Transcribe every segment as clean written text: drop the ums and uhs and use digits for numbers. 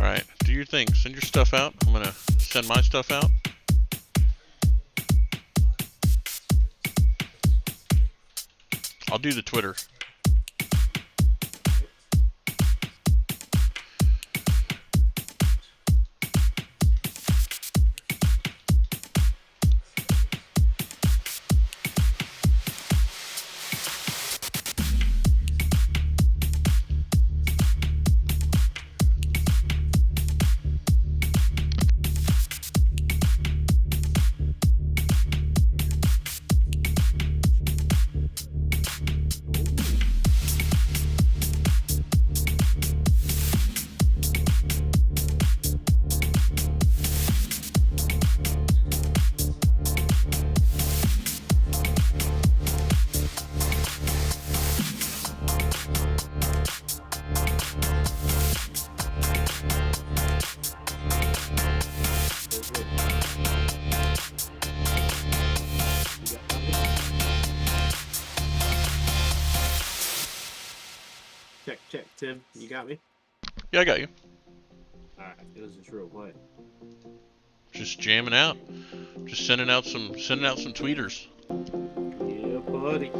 Alright, do your thing. Send your stuff out. I'm gonna send my stuff out. I'll do the Twitter. Check, Tim. You got me? Yeah, I got you. Alright, it was just real quiet. Just jamming out. Just sending out some tweeters. Yeah, buddy.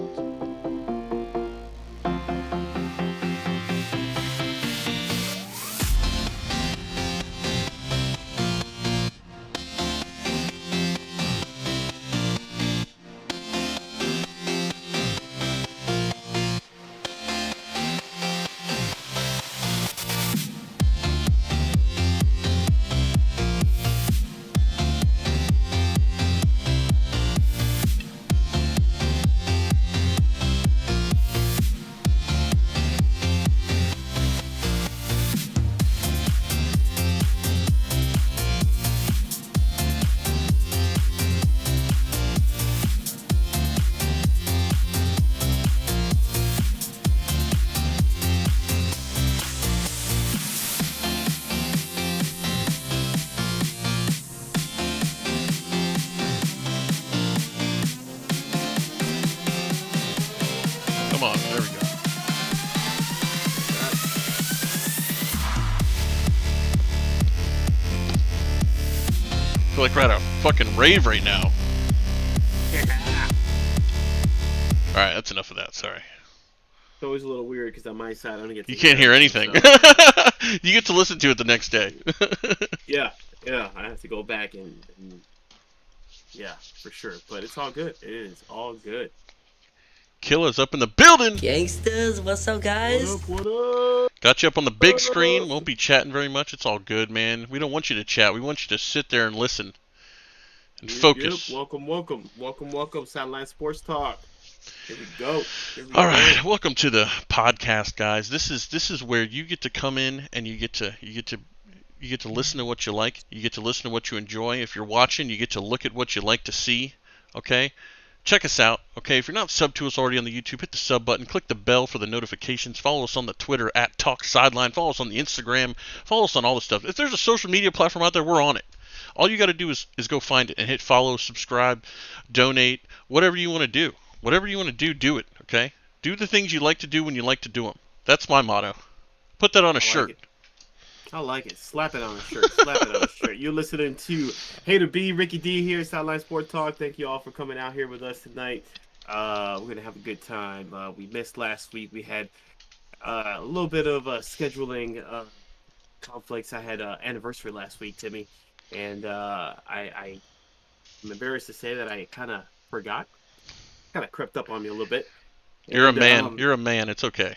Come on, there we go. I feel like we're at a fucking rave right now. Alright, that's enough of that, sorry. It's always a little weird because on my side I don't get to You can't hear anything. So. You get to listen to it the next day. Yeah, I have to go back and yeah, for sure. But it's all good. It is all good. Killa's up in the building! Gangsters, what's up, guys? What up? Got you up on the big screen. Won't be chatting very much. It's all good, man. We don't want you to chat. We want you to sit there and listen. And focus. Yep. Welcome. Sideline Sports Talk. Here we go. All right, welcome to the podcast, guys. This is where you get to come in and you get to listen to what you like. You get to listen to what you enjoy. If you're watching, you get to look at what you like to see. Okay, check us out. Okay, if you're not subbed to us already on the YouTube, hit the sub button. Click the bell for the notifications. Follow us on the Twitter at Talk Sideline. Follow us on the Instagram. Follow us on all the stuff. If there's a social media platform out there, we're on it. All you got to do is go find it and hit follow, subscribe, donate, whatever you want to do. Whatever you want to do, do it, okay? Do the things you like to do when you like to do them. That's my motto. Put that on a shirt. I like it. Slap it on a shirt. You're listening to Hater B, Ricky D here, Sideline Sport Talk. Thank you all for coming out here with us tonight. We're going to have a good time. We missed last week. We had a little bit of scheduling conflicts. I had an anniversary last week, Timmy, and I'm embarrassed to say that I kind of forgot. Kind of crept up on me a little bit. You're a man. You're a man. It's okay.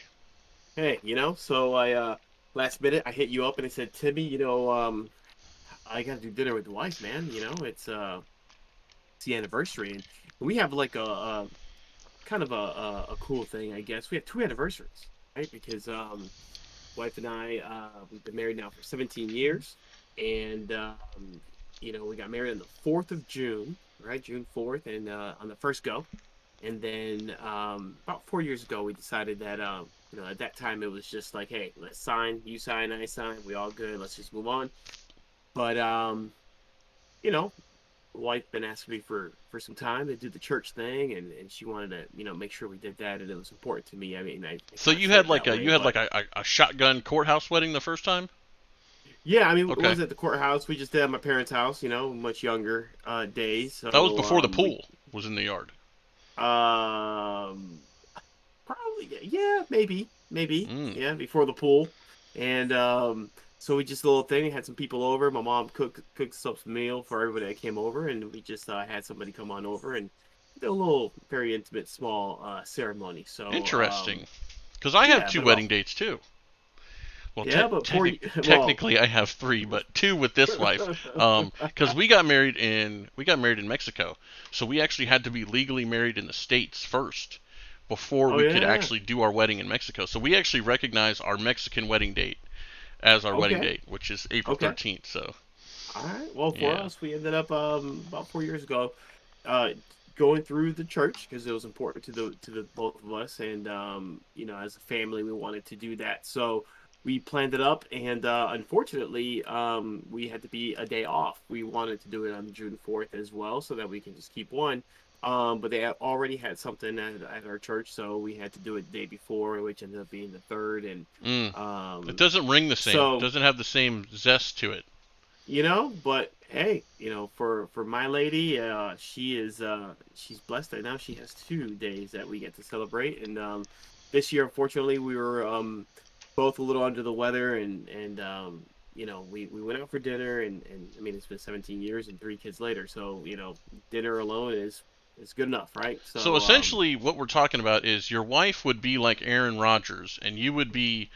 Hey, so I last minute I hit you up and I said, Timmy, I got to do dinner with the wife, man. It's the anniversary, and we have like a kind of a cool thing, I guess. We have 2 anniversaries, right? Because wife and I we've been married now for 17 years, and we got married on the 4th of June, right? June 4th, and on the first go. And then about 4 years ago, we decided that, at that time it was just like, hey, let's sign. You sign, I sign. We all good. Let's just move on. But, wife been asking me for some time to do the church thing, and she wanted to, make sure we did that, and it was important to me. I mean, so you had like a shotgun courthouse wedding the first time? Yeah, I mean, it Okay. was at the courthouse. We just did it at my parents' house, much younger days. That was So before the pool was in the yard. um, probably, yeah, maybe, Mm. yeah, before the pool, and so we just a little thing. Had some people over. My mom cooked us up some meal for everybody that came over, and we just had somebody come on over and did a little, very intimate, small ceremony. So Interesting. Because I have yeah, two but wedding dates too. Well, yeah, but well, technically I have three, but two with this wife. Because we got married in Mexico, so we actually had to be legally married in the states first before oh we could yeah, actually do our wedding in Mexico. So we actually recognize our Mexican wedding date as our wedding okay, date, which is April okay. 13th. So All right. Well, for yeah. us, we ended up about 4 years ago, uh, going through the church because it was important to the both of us, and as a family, we wanted to do that. So we planned it up, and unfortunately, we had to be a day off. We wanted to do it on June 4th as well, so that we can just keep one. But they already had something at our church, so we had to do it the day before, which ended up being the third, and Mm. It um, doesn't ring the same. It so doesn't have the same zest to it. but hey, for my lady, she's blessed that now she has 2 days that we get to celebrate. And this year, unfortunately, we were both a little under the weather, and we went out for dinner, and I mean, it's been 17 years and 3 kids later, so dinner alone is good enough, right? So So essentially, what we're talking about is your wife would be like Aaron Rodgers, and you would be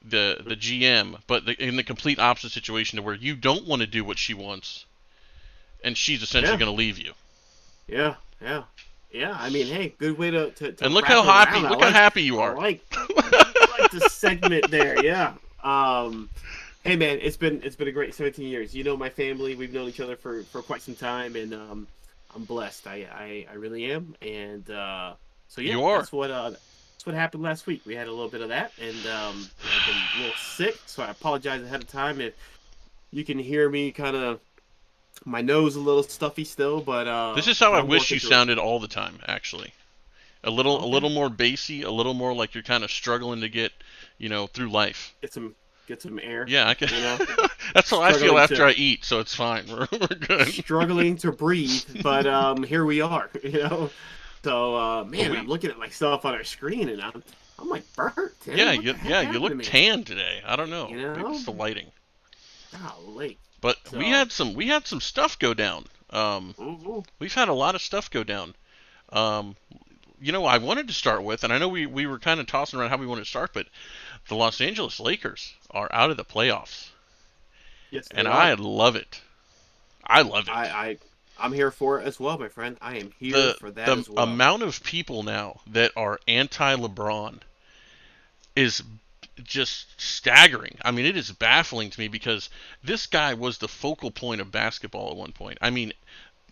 the GM, but in the complete opposite situation to where you don't want to do what she wants, and she's essentially yeah, going to leave you. yeah, yeah, yeah. I mean, hey, good way to And look wrap how it happy, around. look how happy you I are. like like the segment there. Yeah. Hey man, it's been a great 17 years. You know my family. We've known each other for quite some time, and I'm blessed. I really am. And so yeah, You are. that's what happened last week. We had a little bit of that, and I've been a little sick, so I apologize ahead of time if you can hear me kind of my nose a little stuffy still, but This is how I I'm wish working you through it. sounded all the time. Actually, a Okay, little more bassy, a little more like you're kind of struggling to get, through life. get some get some air. Yeah, I can. You know, That's how I feel struggling after to I eat, so it's fine. We're good. struggling to breathe, but here we are. So But man, I'm we, looking at myself on our screen, and I'm like burnt, yeah, Tim. What the heck you happened to look me? tan today. I don't know. You Maybe it's know, the lighting. golly. But So we had some stuff go down. ooh, We've had a lot of stuff go down. Um, I wanted to start with, and I know we were kind of tossing around how we wanted to start, but the Los Angeles Lakers are out of the playoffs, yes, and they I are. love it. I love I it. I I'm here for it as well, my friend. I am here The for that the as well. amount of people now that are anti LeBron is just staggering. I mean, it is baffling to me because this guy was the focal point of basketball at one point. I mean,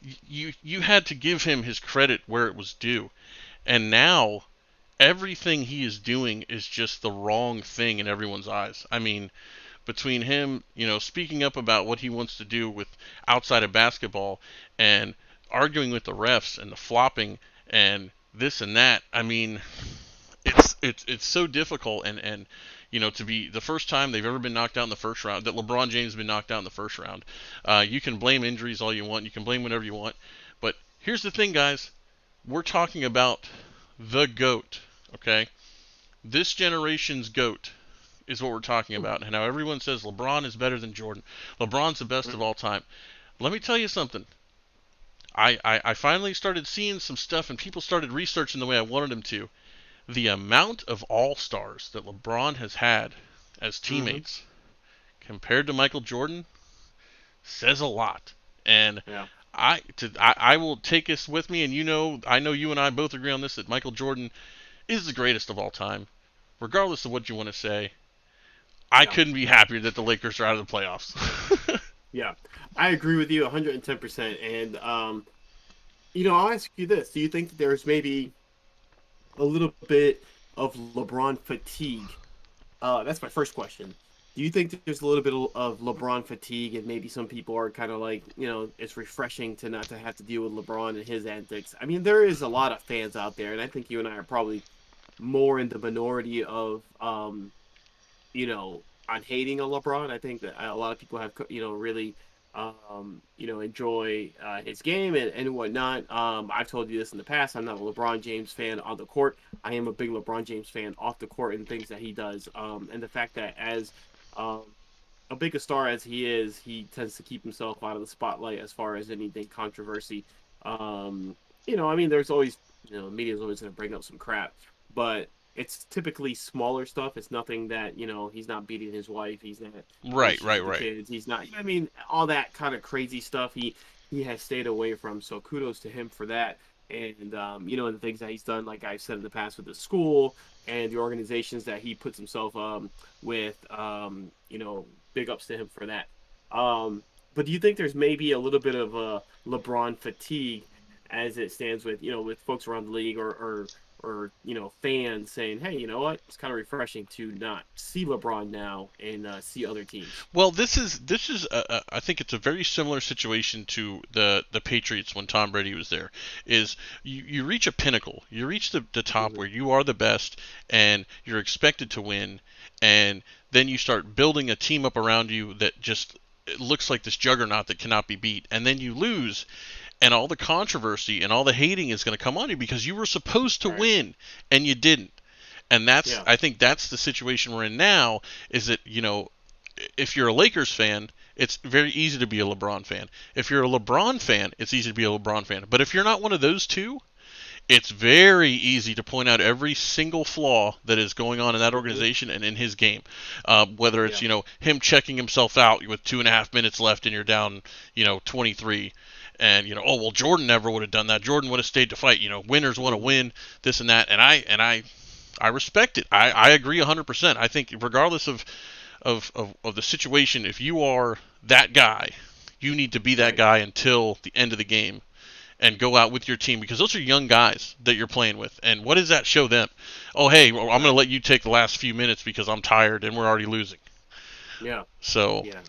you had to give him his credit where it was due. And now everything he is doing is just the wrong thing in everyone's eyes. I mean, between him, speaking up about what he wants to do with outside of basketball and arguing with the refs and the flopping and this and that. I mean, it's so difficult and to be the first time they've ever been knocked out in the first round that LeBron James has been knocked out in the first round. You can blame injuries all you want. You can blame whatever you want. But here's the thing, guys. We're talking about the GOAT, okay? This generation's GOAT is what we're talking about. And how everyone says LeBron is better than Jordan. LeBron's the best of all time. Let me tell you something. I finally started seeing some stuff and people started researching the way I wanted them to. The amount of all-stars that LeBron has had as Mm-hmm. teammates compared to Michael Jordan says a lot. And Yeah. I will take this with me, and I know you and I both agree on this that Michael Jordan is the greatest of all time, regardless of what you want to say. I Yeah. couldn't be happier that the Lakers are out of the playoffs. Yeah. I agree with you 110%. And I'll ask you this: do you think that there's maybe a little bit of LeBron fatigue? That's my first question. Do you think that there's a little bit of LeBron fatigue, and maybe some people are kind of like, it's refreshing to not to have to deal with LeBron and his antics? I mean, there is a lot of fans out there, and I think you and I are probably more in the minority of, you know, on hating on LeBron. I think that a lot of people have really enjoy his game and whatnot. I've told you this in the past. I'm not a LeBron James fan on the court. I am a big LeBron James fan off the court and things that he does. And the fact that as um, a big a star as he is, he tends to keep himself out of the spotlight as far as anything controversy. I mean, there's always, the media's always going to bring up some crap, but it's typically smaller stuff. It's nothing that, he's not beating his wife. He's not Right, cheating right. kids. He's not, I mean, all that kind of crazy stuff he has stayed away from. So kudos to him for that. And, and the things that he's done, like I've said in the past with the school and the organizations that he puts himself with, big ups to him for that. But do you think there's maybe a little bit of LeBron fatigue as it stands with, with folks around the league or fans saying, hey, you know what? It's kind of refreshing to not see LeBron now and see other teams. Well, this is I think it's a very similar situation to the Patriots when Tom Brady was there. Is you reach a pinnacle, you reach the top where you are the best and you're expected to win, and then you start building a team up around you that just it looks like this juggernaut that cannot be beat, and then you lose. And all the controversy and all the hating is going to come on you because you were supposed to win and you didn't. And I think that's the situation we're in now, is that, if you're a Lakers fan, it's very easy to be a LeBron fan. If you're a LeBron fan, it's easy to be a LeBron fan. But if you're not one of those two, it's very easy to point out every single flaw that is going on in that organization and in his game. Whether it's, him checking himself out with 2.5 minutes left and you're down, 23. And Jordan never would have done that. Jordan would have stayed to fight. Winners want to win, this and that. And I respect it. I agree 100%. I think regardless of the situation, if you are that guy, you need to be that guy until the end of the game, and go out with your team, because those are young guys that you're playing with. And what does that show them? Oh, hey, well, I'm going to let you take the last few minutes because I'm tired and we're already losing. Yeah. So. Yeah.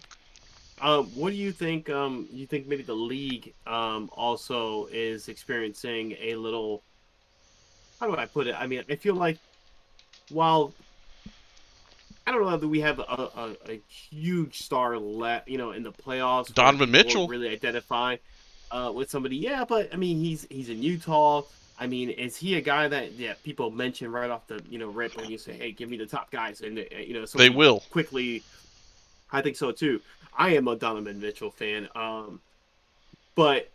What do you think? You think maybe the league also is experiencing a little? How do I put it? I mean, I feel like while I don't know that we have a huge star left, in the playoffs. Donovan Mitchell really identify with somebody. Yeah, but I mean, he's in Utah. I mean, is he a guy that people mention right off the rip when you say, "Hey, give me the top guys," and they will quickly. I think so too. I am a Donovan Mitchell fan, but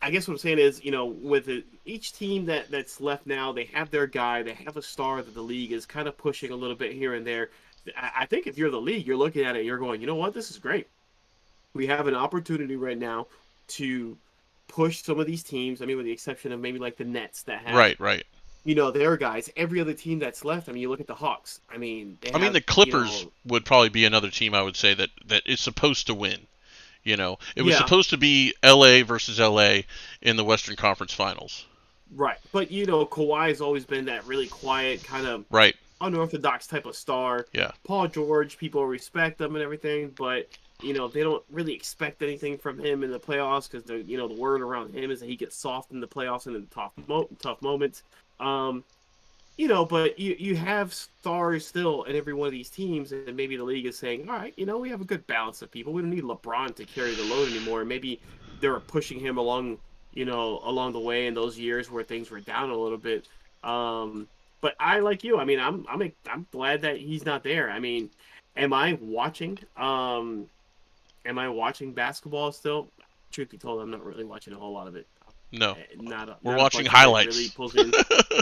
I guess what I'm saying is, with each team that's left now, they have their guy, they have a star that the league is kind of pushing a little bit here and there. I think if you're the league, you're looking at it, you're going, you know what, this is great. We have an opportunity right now to push some of these teams. I mean, with the exception of maybe like the Nets that have right. Their guys. Every other team that's left. I mean, you look at the Hawks. I mean, the Clippers would probably be another team I would say that is supposed to win. It was supposed to be LA versus LA in the Western Conference Finals. Right, but Kawhi has always been that really quiet kind of unorthodox type of star. Yeah. Paul George, people respect him and everything, but they don't really expect anything from him in the playoffs because the word around him is that he gets soft in the playoffs and in the tough moments. But you have stars still in every one of these teams, and maybe the league is saying, all right, we have a good balance of people. We don't need LeBron to carry the load anymore. Maybe they're pushing him along the way in those years where things were down a little bit. But I, like you, I mean, I'm glad that he's not there. I mean, am I watching basketball still? Truth be told, I'm not really watching a whole lot of it. No, we're watching highlights. Really pulls in.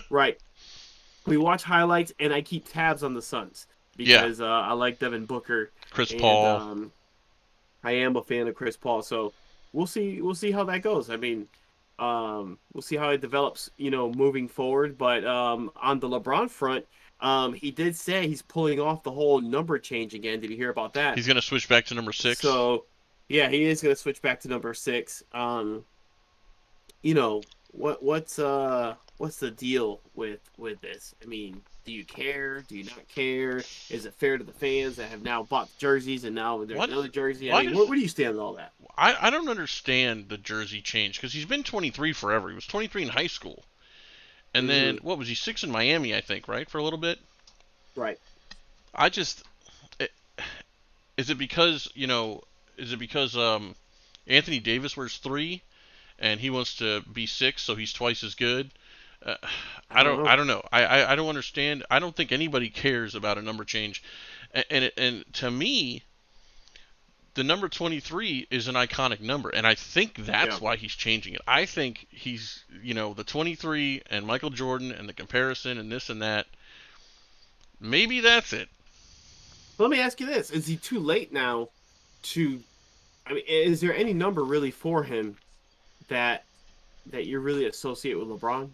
Right. We watch highlights, and I keep tabs on the Suns because I like Devin Booker, Chris Paul. I am a fan of Chris Paul, so we'll see how that goes. I mean, we'll see how it develops, moving forward. But on the LeBron front, he did say he's pulling off the whole number change again. Did you hear about that? He's going to switch back to number 6. So, yeah, he is going to switch back to number 6. What's the deal with this? I mean, do you care? Do you not care? Is it fair to the fans that have now bought the jerseys and now there's another jersey? I mean, where do you stand on all that? I don't understand the jersey change because he's been 23 forever. He was 23 in high school. And then, what was he, 6 in Miami, I think, right, for a little bit? Right. is it because Anthony Davis wears 3 and he wants to be 6, so he's twice as good? Uh, I don't know. I don't know. I don't understand. I don't think anybody cares about a number change, and to me, the number 23 is an iconic number, and I think that's Yeah. why he's changing it. I think he's, the 23 and Michael Jordan and the comparison and this and that. Maybe that's it. Let me ask you this: is he too late now to? I mean, is there any number really for him that you really associate with LeBron?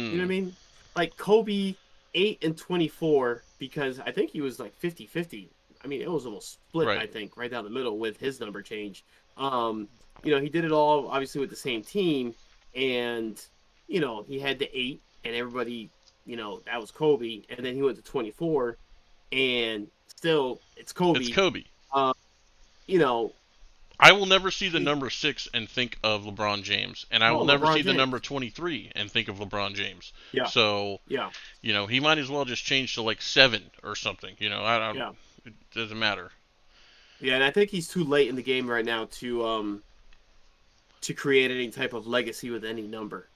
You know what I Mm, mean? Like Kobe 8 and 24, because I think he was like 50-50. I mean, it was almost split, right. I think, right down the middle with his number change. Um, he did it all obviously with the same team, and he had the 8, and everybody, that was Kobe, and then he went to 24, and still it's It's Kobe. Kobe. Um, you know, I will never see the he, number 6 and think of LeBron James, and I oh, will never see LeBron the James. number 23 and think of LeBron James. Yeah, So, yeah, he might as well just change to like 7 or something. I don't. yeah, It doesn't matter. yeah, and I think he's too late in the game right now to create any type of legacy with any number.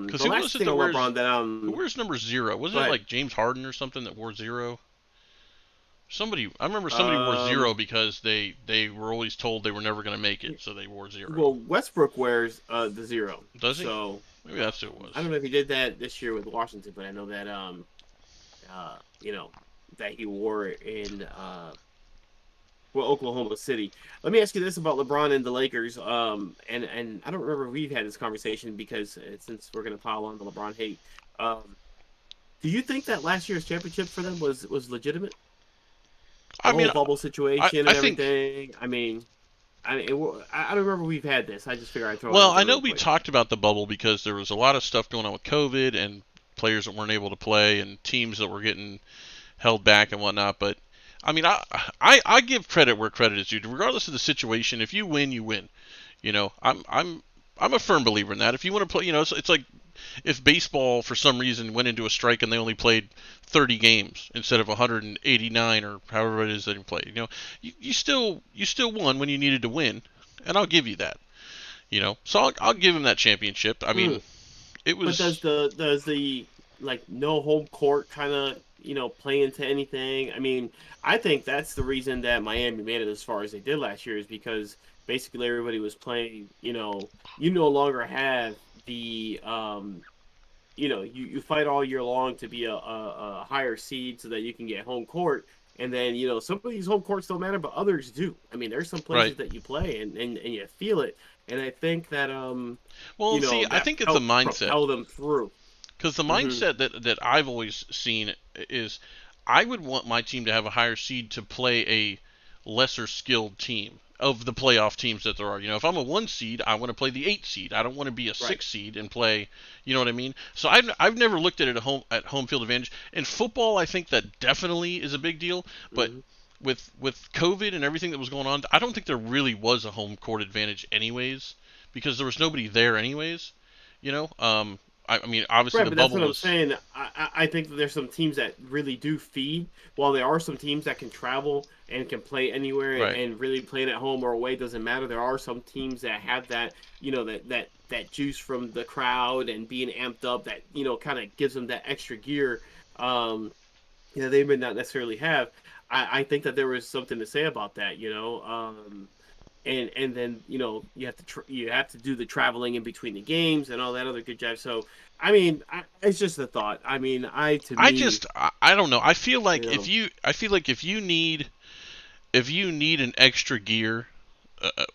Because The who was last it thing that on wears LeBron that who wears number 0? Wasn't it but like James Harden or something that wore 0? I remember somebody wore um, 0 because they were always told they were never going to make it, so they wore 0. well, Westbrook wears the 0, Does he? so Maybe that's who it was. I don't know if he did that this year with Washington, but I know that uh, you know that he wore it in Oklahoma City. Let me ask you this about LeBron and the Lakers. And I don't remember if we've had this conversation because since we're gonna pile on the LeBron hate. Um, do you think that last year's championship for them was legitimate? The I whole mean, bubble situation and I think. everything. I don't remember we've had this. I just figure I'd throw it Well, out I there know real we quick. talked about the bubble because there was a lot of stuff going on with COVID and players that weren't able to play and teams that were getting held back and whatnot. But I mean, I give credit where credit is due. Regardless of the situation, if you win, you win. I'm a firm believer in that. If you want to play, it's like if baseball for some reason went into a strike and they only played 30 games instead of 189 or however it is that you played. You still won when you needed to win, and I'll give you that. So I'll give him that championship. I Hmm. mean, it But was does the like no home court kind of play into anything? I mean, I think that's the reason that Miami made it as far as they did last year is because basically everybody was playing. You no longer have the you fight all year long to be a higher seed so that you can get home court. And then, some of these home courts don't matter, but others do. I mean, there's some right. places that you play and you feel it. And I think that Well, see, I that think it's a helped mindset. propel them through. Because the Hmm. mindset that I've always seen is I would want my team to have a higher seed to play a lesser skilled team of the playoff teams that there are. If I'm a 1 seed, I want to play the 8 seed. I don't want to be a Right. 6 seed and play, you know what I mean? So I've never looked at it at home field advantage. In football, I think that definitely is a big deal, but Hmm. with COVID and everything that was going on, I don't think there really was a home court advantage anyways because there was nobody there anyways. I mean, obviously Right, the but that's bubble what I'm was saying. I think that there's some teams that really do feed, while there are some teams that can travel and can play anywhere right. and really playing at home or away doesn't matter. There are some teams that have that, that juice from the crowd and being amped up that, kind of gives them that extra gear. Um, they may not necessarily have. I think that there was something to say about that, and then you have to do the traveling in between the games and all that other good jive. So I mean, it's just a thought. I mean, to I me, just I don't know. you know, I feel like if you need an extra gear, uh, uh,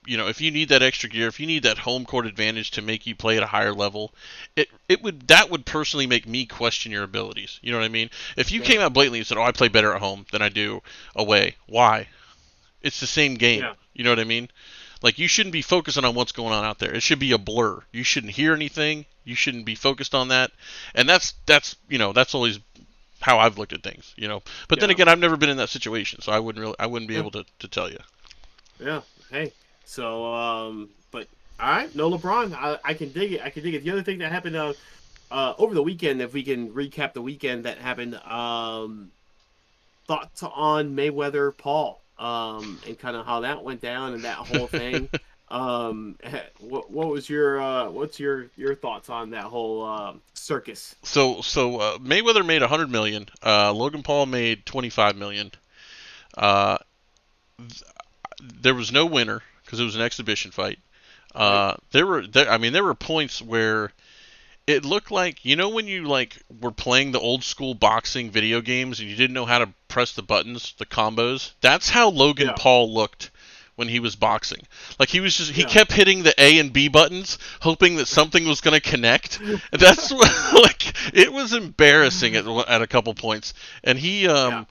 if you need that extra gear, if you need that home court advantage to make you play at a higher level, that would personally make me question your abilities. You know what I mean? If you yeah, came out blatantly and said, "Oh, I play better at home than I do away," why? It's the same game. yeah, You know what I mean? Like you shouldn't be focusing on what's going on out there. It should be a blur. You shouldn't hear anything. You shouldn't be focused on that. And that's always how I've looked at things. But then yeah, again, I've never been in that situation, so I wouldn't be yeah, able to tell you. yeah. Hey, so but all right, no LeBron. I can dig it. I can dig it. The other thing that happened over the weekend, if we can recap the weekend that happened, thoughts on Mayweather Paul, and kind of how that went down and that whole thing. What was your what's your thoughts on that whole circus? So Mayweather made 100 million. Logan Paul made 25 million. Uh, there was no winner because it was an exhibition fight. There were points where it looked like, when you were playing the old school boxing video games and you didn't know how to press the buttons, the combos. That's how Logan Paul looked when he was boxing. Like he kept hitting the A and B buttons, hoping that something was going to connect. That's it was embarrassing at a couple points. And he got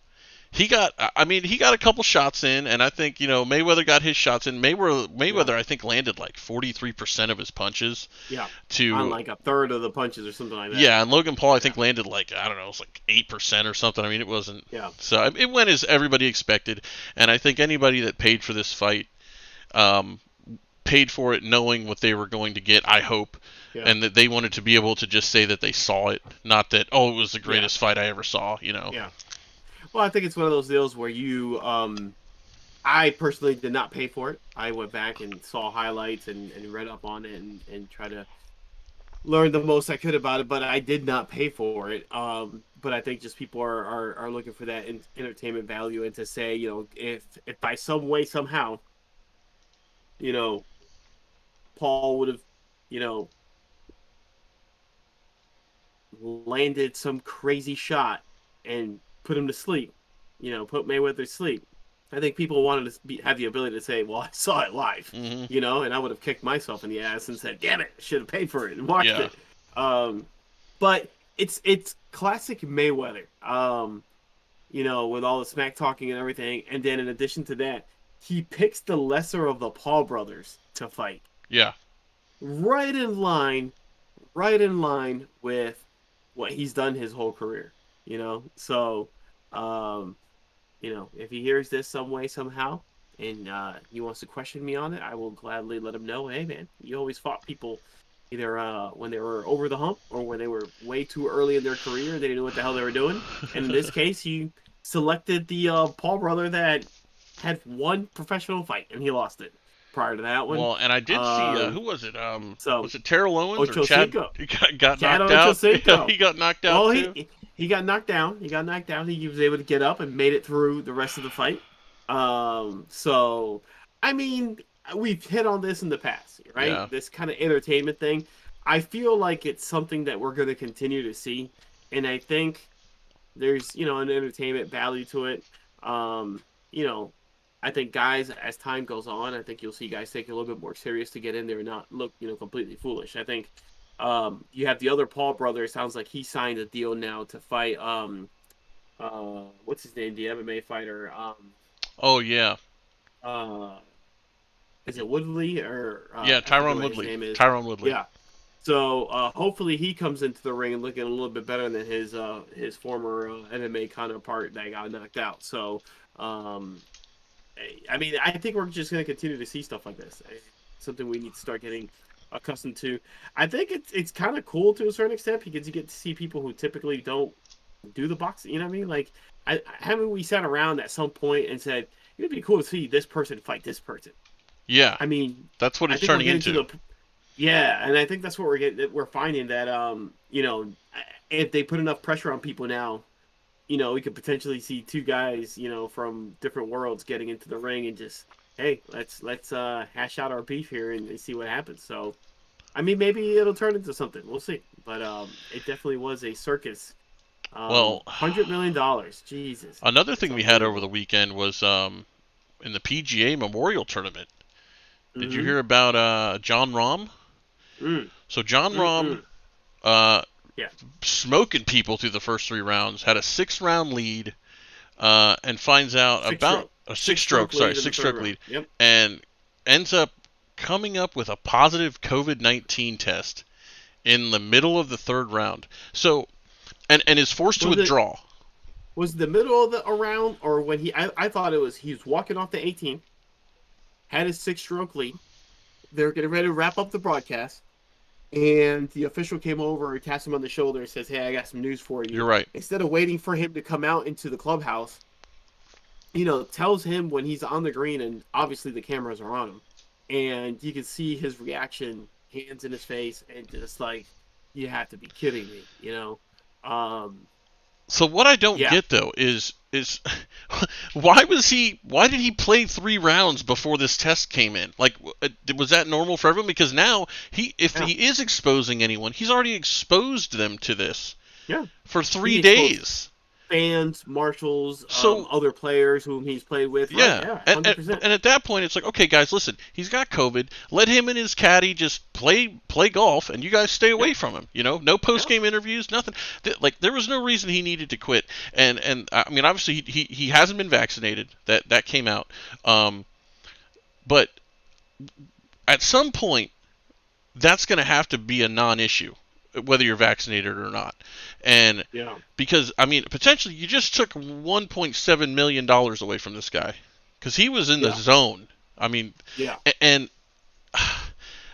a couple shots in, and I think, Mayweather got his shots in. Mayweather I think landed like 43% of his punches. Yeah. To on like a third of the punches or something like that. Yeah, and Logan Paul I think landed like, I don't know, it was like 8% or something. I mean, it wasn't. Yeah. So it went as everybody expected, and I think anybody that paid for this fight paid for it knowing what they were going to get, I hope. Yeah. And that they wanted to be able to just say that they saw it, not that, it was the greatest fight I ever saw, Yeah. Well, I think it's one of those deals where I personally did not pay for it. I went back and saw highlights and read up on it and tried to learn the most I could about it, but I did not pay for it. But I think just people are looking for that entertainment value, and to say, if by some way, somehow, Paul would have, landed some crazy shot and put him to sleep, put Mayweather to sleep. I think people wanted to have the ability to say, well, I saw it live, and I would have kicked myself in the ass and said, damn it, I should have paid for it and watched it. But it's classic Mayweather, with all the smack talking and everything. And then in addition to that, he picks the lesser of the Paul brothers to fight. Yeah. Right in line with what he's done his whole career, So, if he hears this some way, somehow, and he wants to question me on it, I will gladly let him know, hey, man, you always fought people either when they were over the hump or when they were way too early in their career and they didn't know what the hell they were doing. And in this case, he selected the Paul brother that had one professional fight, and he lost it. Prior to that one. Well, and I did see, who was it? Was it Terrell Owens Ocho or Chad? Cinco. Got knocked out. He got knocked out. Well, too. He got knocked down. He was able to get up and made it through the rest of the fight. So, I mean, we've hit on this in the past, right? Yeah. This kind of entertainment thing. I feel like it's something that we're going to continue to see, and I think there's, an entertainment value to it. I think guys, as time goes on, I think you'll see guys take it a little bit more serious to get in there and not look, completely foolish. I think you have the other Paul brother. It sounds like he signed a deal now to fight. What's his name? The MMA fighter. Oh yeah. Is it Woodley or? Yeah, Tyron Woodley. Tyron Woodley. Yeah. So hopefully he comes into the ring and looking a little bit better than his former MMA counterpart that got knocked out. So. I mean, I think we're just going to continue to see stuff like this. It's something we need to start getting accustomed to. I think it's kind of cool to a certain extent because you get to see people who typically don't do the boxing. You know what I mean? Like, haven't we sat around at some point and said, it'd be cool to see this person fight this person? Yeah. I mean, that's what it's turning into. And I think that's what we're finding that, if they put enough pressure on people now, we could potentially see two guys, from different worlds getting into the ring and just, hey, let's hash out our beef here and see what happens. So, I mean, maybe it'll turn into something. We'll see. But it definitely was a circus. $100 million. Jesus. Another thing we had over the weekend was in the PGA Memorial Tournament. Did you hear about Jon Rahm? So Jon Rahm, smoking people through the first 3 rounds, had a 6-round lead, and finds out about a six-stroke lead, yep. And ends up coming up with a positive COVID-19 test in the middle of the 3rd round. So, and is forced to withdraw. Was the middle of the round, or when I thought he was walking off the 18, had his 6-stroke lead. They were getting ready to wrap up the broadcast. And the official came over and tapped him on the shoulder and says, hey, I got some news for you. You're right. Instead of waiting for him to come out into the clubhouse tells him when he's on the green, and obviously the cameras are on him, and you can see his reaction, hands in his face, and just like, you have to be kidding me, So what I don't Yeah. get though is why did he play 3 rounds before this test came in? Like, was that normal for everyone? Because now if Yeah. he is exposing anyone, he's already exposed them to this Yeah. for 3 He exposed days. fans, marshals, So other players whom he's played with. Right? yeah, Yeah, and 100%. at that point it's like, okay, guys, listen, he's got COVID. Let him and his caddy just play golf, and you guys stay away from him. No post game interviews, nothing. Like, there was no reason he needed to quit. And I mean, obviously he hasn't been vaccinated. That came out. But at some point, that's going to have to be a non-issue, whether you're vaccinated or not. And Yeah. because, I mean, potentially you just took $1.7 million away from this guy because he was in the Yeah. zone. I mean, Yeah. and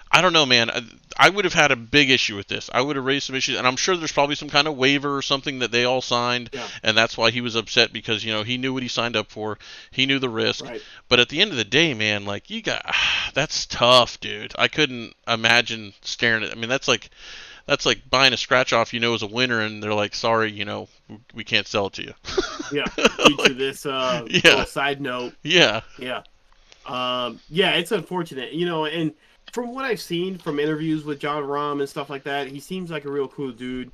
I don't know, man. I would have had a big issue with this. I would have raised some issues, and I'm sure there's probably some kind of waiver or something that they all signed, Yeah. and that's why he was upset because, he knew what he signed up for. He knew the risk. Right. But at the end of the day, man, like, that's tough, dude. I couldn't imagine staring at. I mean, that's like buying a scratch off as a winner, and they're like, sorry, we can't sell it to you. Yeah. Due to this little side note. Yeah. Yeah. Yeah, it's unfortunate, and from what I've seen from interviews with John Rahm and stuff like that, he seems like a real cool dude.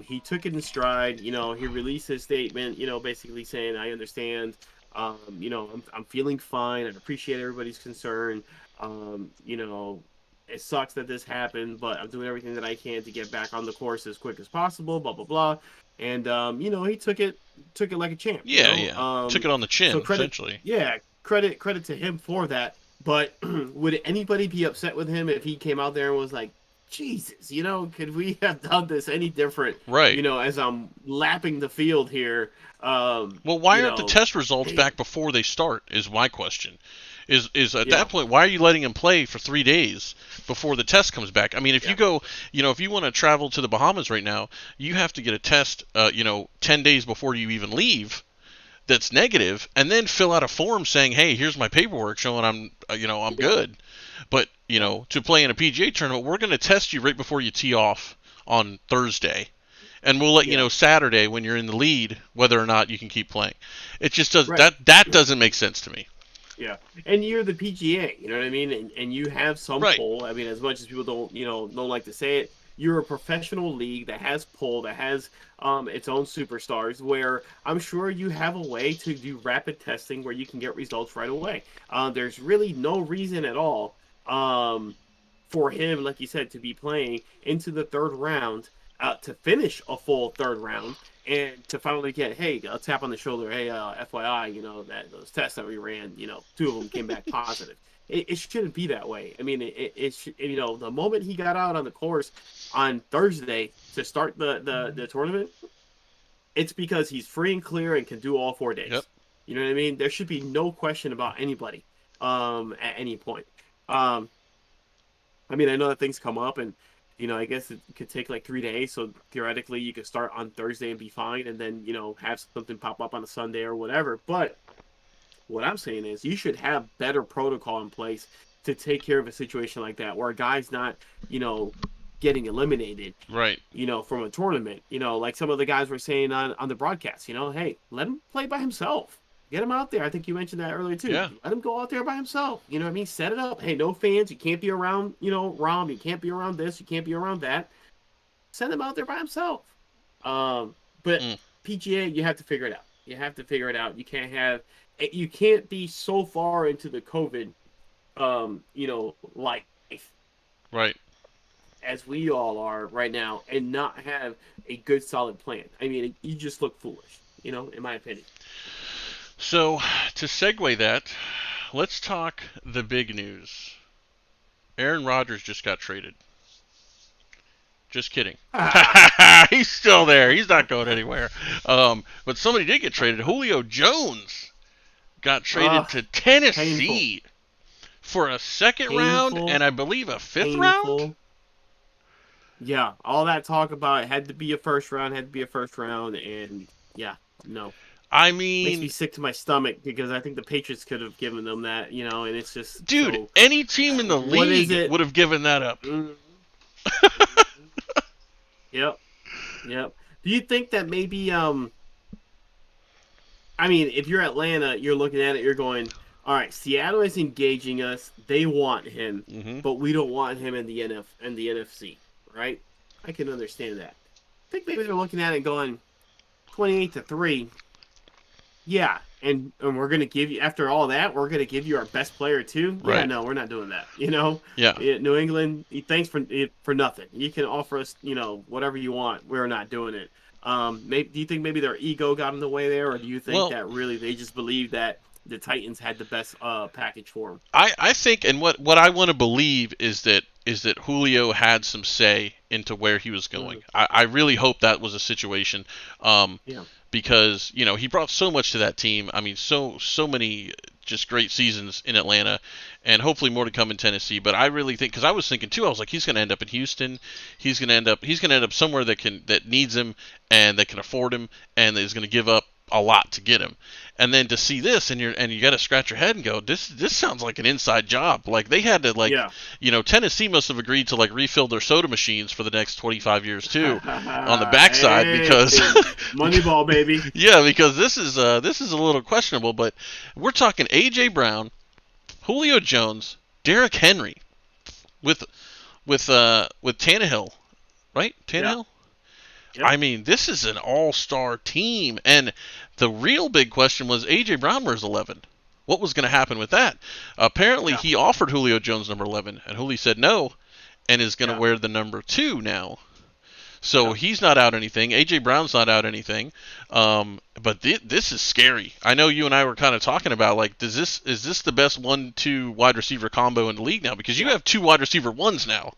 He took it in stride. He released his statement, basically saying, I understand. I'm feeling fine. I appreciate everybody's concern. It sucks that this happened, but I'm doing everything that I can to get back on the course as quick as possible, blah, blah, blah. And, he took it like a champ. Yeah, yeah. Took it on the chin, essentially. Yeah, credit to him for that. But would anybody be upset with him if he came out there and was like, Jesus, could we have done this any different? Right. As I'm lapping the field here. Well, why aren't the test results back before they start is my question. Is at that point, why are you letting him play for 3 days before the test comes back? I mean, if you go, if you want to travel to the Bahamas right now, you have to get a test, 10 days before you even leave that's negative, and then fill out a form saying, hey, here's my paperwork showing I'm good. But, to play in a PGA tournament, we're going to test you right before you tee off on Thursday. And we'll let you know Saturday when you're in the lead whether or not you can keep playing. It just does that doesn't make sense to me. Yeah, and you're the PGA, you know what I mean, and you have some pull. I mean, as much as people don't like to say it, you're a professional league that has pull, that has its own superstars. Where I'm sure you have a way to do rapid testing where you can get results right away. There's really no reason at all for him, like you said, to be playing into the third round, to finish a full third round. And to finally get, hey, a tap on the shoulder, hey, FYI, that those tests that we ran, 2 of them came back positive. It shouldn't be that way. I mean, the moment he got out on the course on Thursday to start the tournament, it's because he's free and clear and can do all 4 days. Yep. You know what I mean? There should be no question about anybody at any point. I mean, I know that things come up, and I guess it could take like 3 days. So theoretically, you could start on Thursday and be fine, and then have something pop up on a Sunday or whatever. But what I'm saying is, you should have better protocol in place to take care of a situation like that, where a guy's not, getting eliminated, right? From a tournament. Like some of the guys were saying on the broadcast. Hey, let him play by himself. Get him out there. I think you mentioned that earlier too. Yeah. Let him go out there by himself. You know what I mean? Set it up. Hey, no fans. You can't be around, Rahm. You can't be around this. You can't be around that. Send him out there by himself. But PGA, you have to figure it out. You have to figure it out. You can't be so far into the COVID, life. Right. As we all are right now, and not have a good solid plan. I mean, you just look foolish, in my opinion. So, to segue that, let's talk the big news. Aaron Rodgers just got traded. Just kidding. He's still there. He's not going anywhere. But somebody did get traded. Julio Jones got traded to Tennessee for a second round and I believe a fifth round. Yeah, all that talk about it had to be a first round, and yeah, no. I Makes me mean, sick to my stomach because I think the Patriots could have given them that, and it's just dude, so. any team in the What is league it? would have given that up. Mm, yep, yep. Do you think that maybe I mean, if you're Atlanta, you're looking at it, you're going, all right, Seattle is engaging us. They want him, Hmm. but we don't want him in the NFC, right? I can understand that. I think maybe they're looking at it going 28-3. Yeah, and we're gonna give you after all that, we're gonna give you our best player too. Yeah, Right. no, we're not doing that. Yeah. New England, thanks for nothing. You can offer us, whatever you want. We're not doing it. Do you think maybe their ego got in the way there, or do you think Well, that really they just believe that the Titans had the best package for them? I think, and what I want to believe is that Julio had some say into where he was going. Mhm. I really hope that was a situation, Yeah, because he brought so much to that team. I mean, so many just great seasons in Atlanta, and hopefully more to come in Tennessee. But I really think, because I was thinking too, I was like, he's going to end up in Houston. He's going to end up somewhere that needs him and that can afford him and is going to give up a lot to get him. And then to see this, and you got to scratch your head and go, this sounds like an inside job. Like they had to yeah. Tennessee must have agreed to like refill their soda machines for the next 25 years too on the backside, Hey, because Moneyball, baby. yeah, because this is a little questionable. But we're talking A.J. Brown, Julio Jones, Derrick Henry, with with Tannehill, right? Yeah. Tannehill. Yep. I mean, this is an all-star team, and the real big question was A.J. Brown wears 11. What was going to happen with that? Apparently, Yeah. he offered Julio Jones number 11, and Julio said no, and is going to Yeah. wear the number 2 now. So Yeah. he's not out anything. A.J. Brown's not out anything. But this is scary. I know you and I were kind of talking about, like, is this the best 1-2 wide receiver combo in the league now? Because you have 2 wide receiver ones now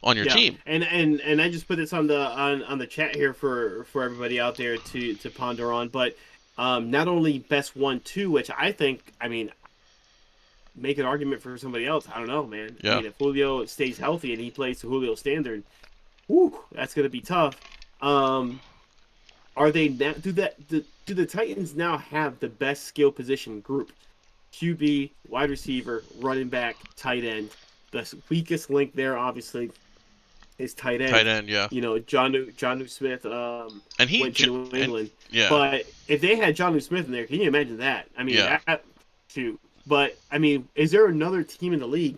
on your team. And I just put this on the chat here for everybody out there to ponder on. But not only best 1-2, which I think, I mean, make an argument for somebody else. I don't know, man. Yeah. I mean, if Julio stays healthy and he plays to Julio's standard, whew, that's gonna be tough. Are they now do the Titans now have the best skill position group? QB, wide receiver, running back, tight end. The weakest link there, obviously, is tight end. Tight end, yeah. Jonnu Smith And he went to New England. yeah. But if they had Jonnu Smith in there, can you imagine that? I mean, Yeah. shoot. But I mean, is there another team in the league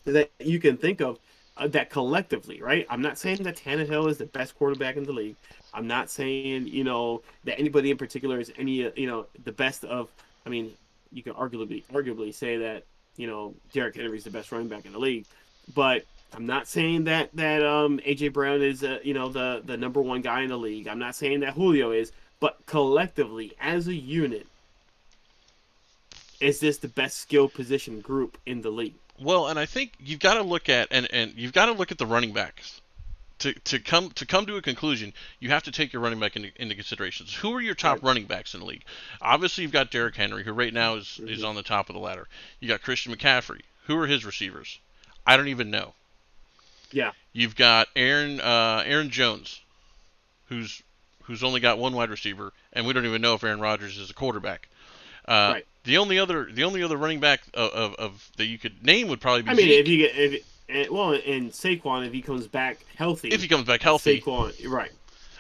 that you can think of that collectively, right? I'm not saying that Tannehill is the best quarterback in the league. I'm not saying that anybody in particular is the best of. I mean, you can arguably say that Derrick Henry is the best running back in the league, but I'm not saying that AJ Brown is the number one guy in the league. I'm not saying that Julio is, but collectively as a unit, is this the best skill position group in the league? Well, and I think you've got to look at and you've got to look at the running backs. To come to a conclusion, you have to take your running back into considerations. Who are your top Right. running backs in the league? Obviously, you've got Derrick Henry, who right now is on the top of the ladder. You got Christian McCaffrey. Who are his receivers? I don't even know. Yeah. You've got Aaron Jones, who's only got one wide receiver, and we don't even know if Aaron Rodgers is a quarterback. Right. The only other running back of that you could name would probably be I mean, Zeke. and Saquon, if he comes back healthy, If he comes back healthy. Saquon, right?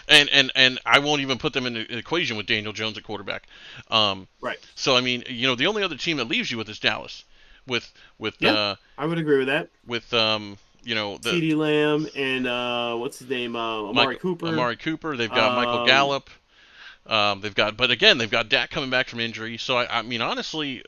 And I won't even put them in the equation with Daniel Jones at quarterback. Right. So I mean, the only other team that leaves you with is Dallas, with Yeah. I would agree with that. the CeeDee Lamb and what's his name, Amari Cooper. Amari Cooper. They've got Michael Gallup. But again, they've got Dak coming back from injury. So I mean, honestly,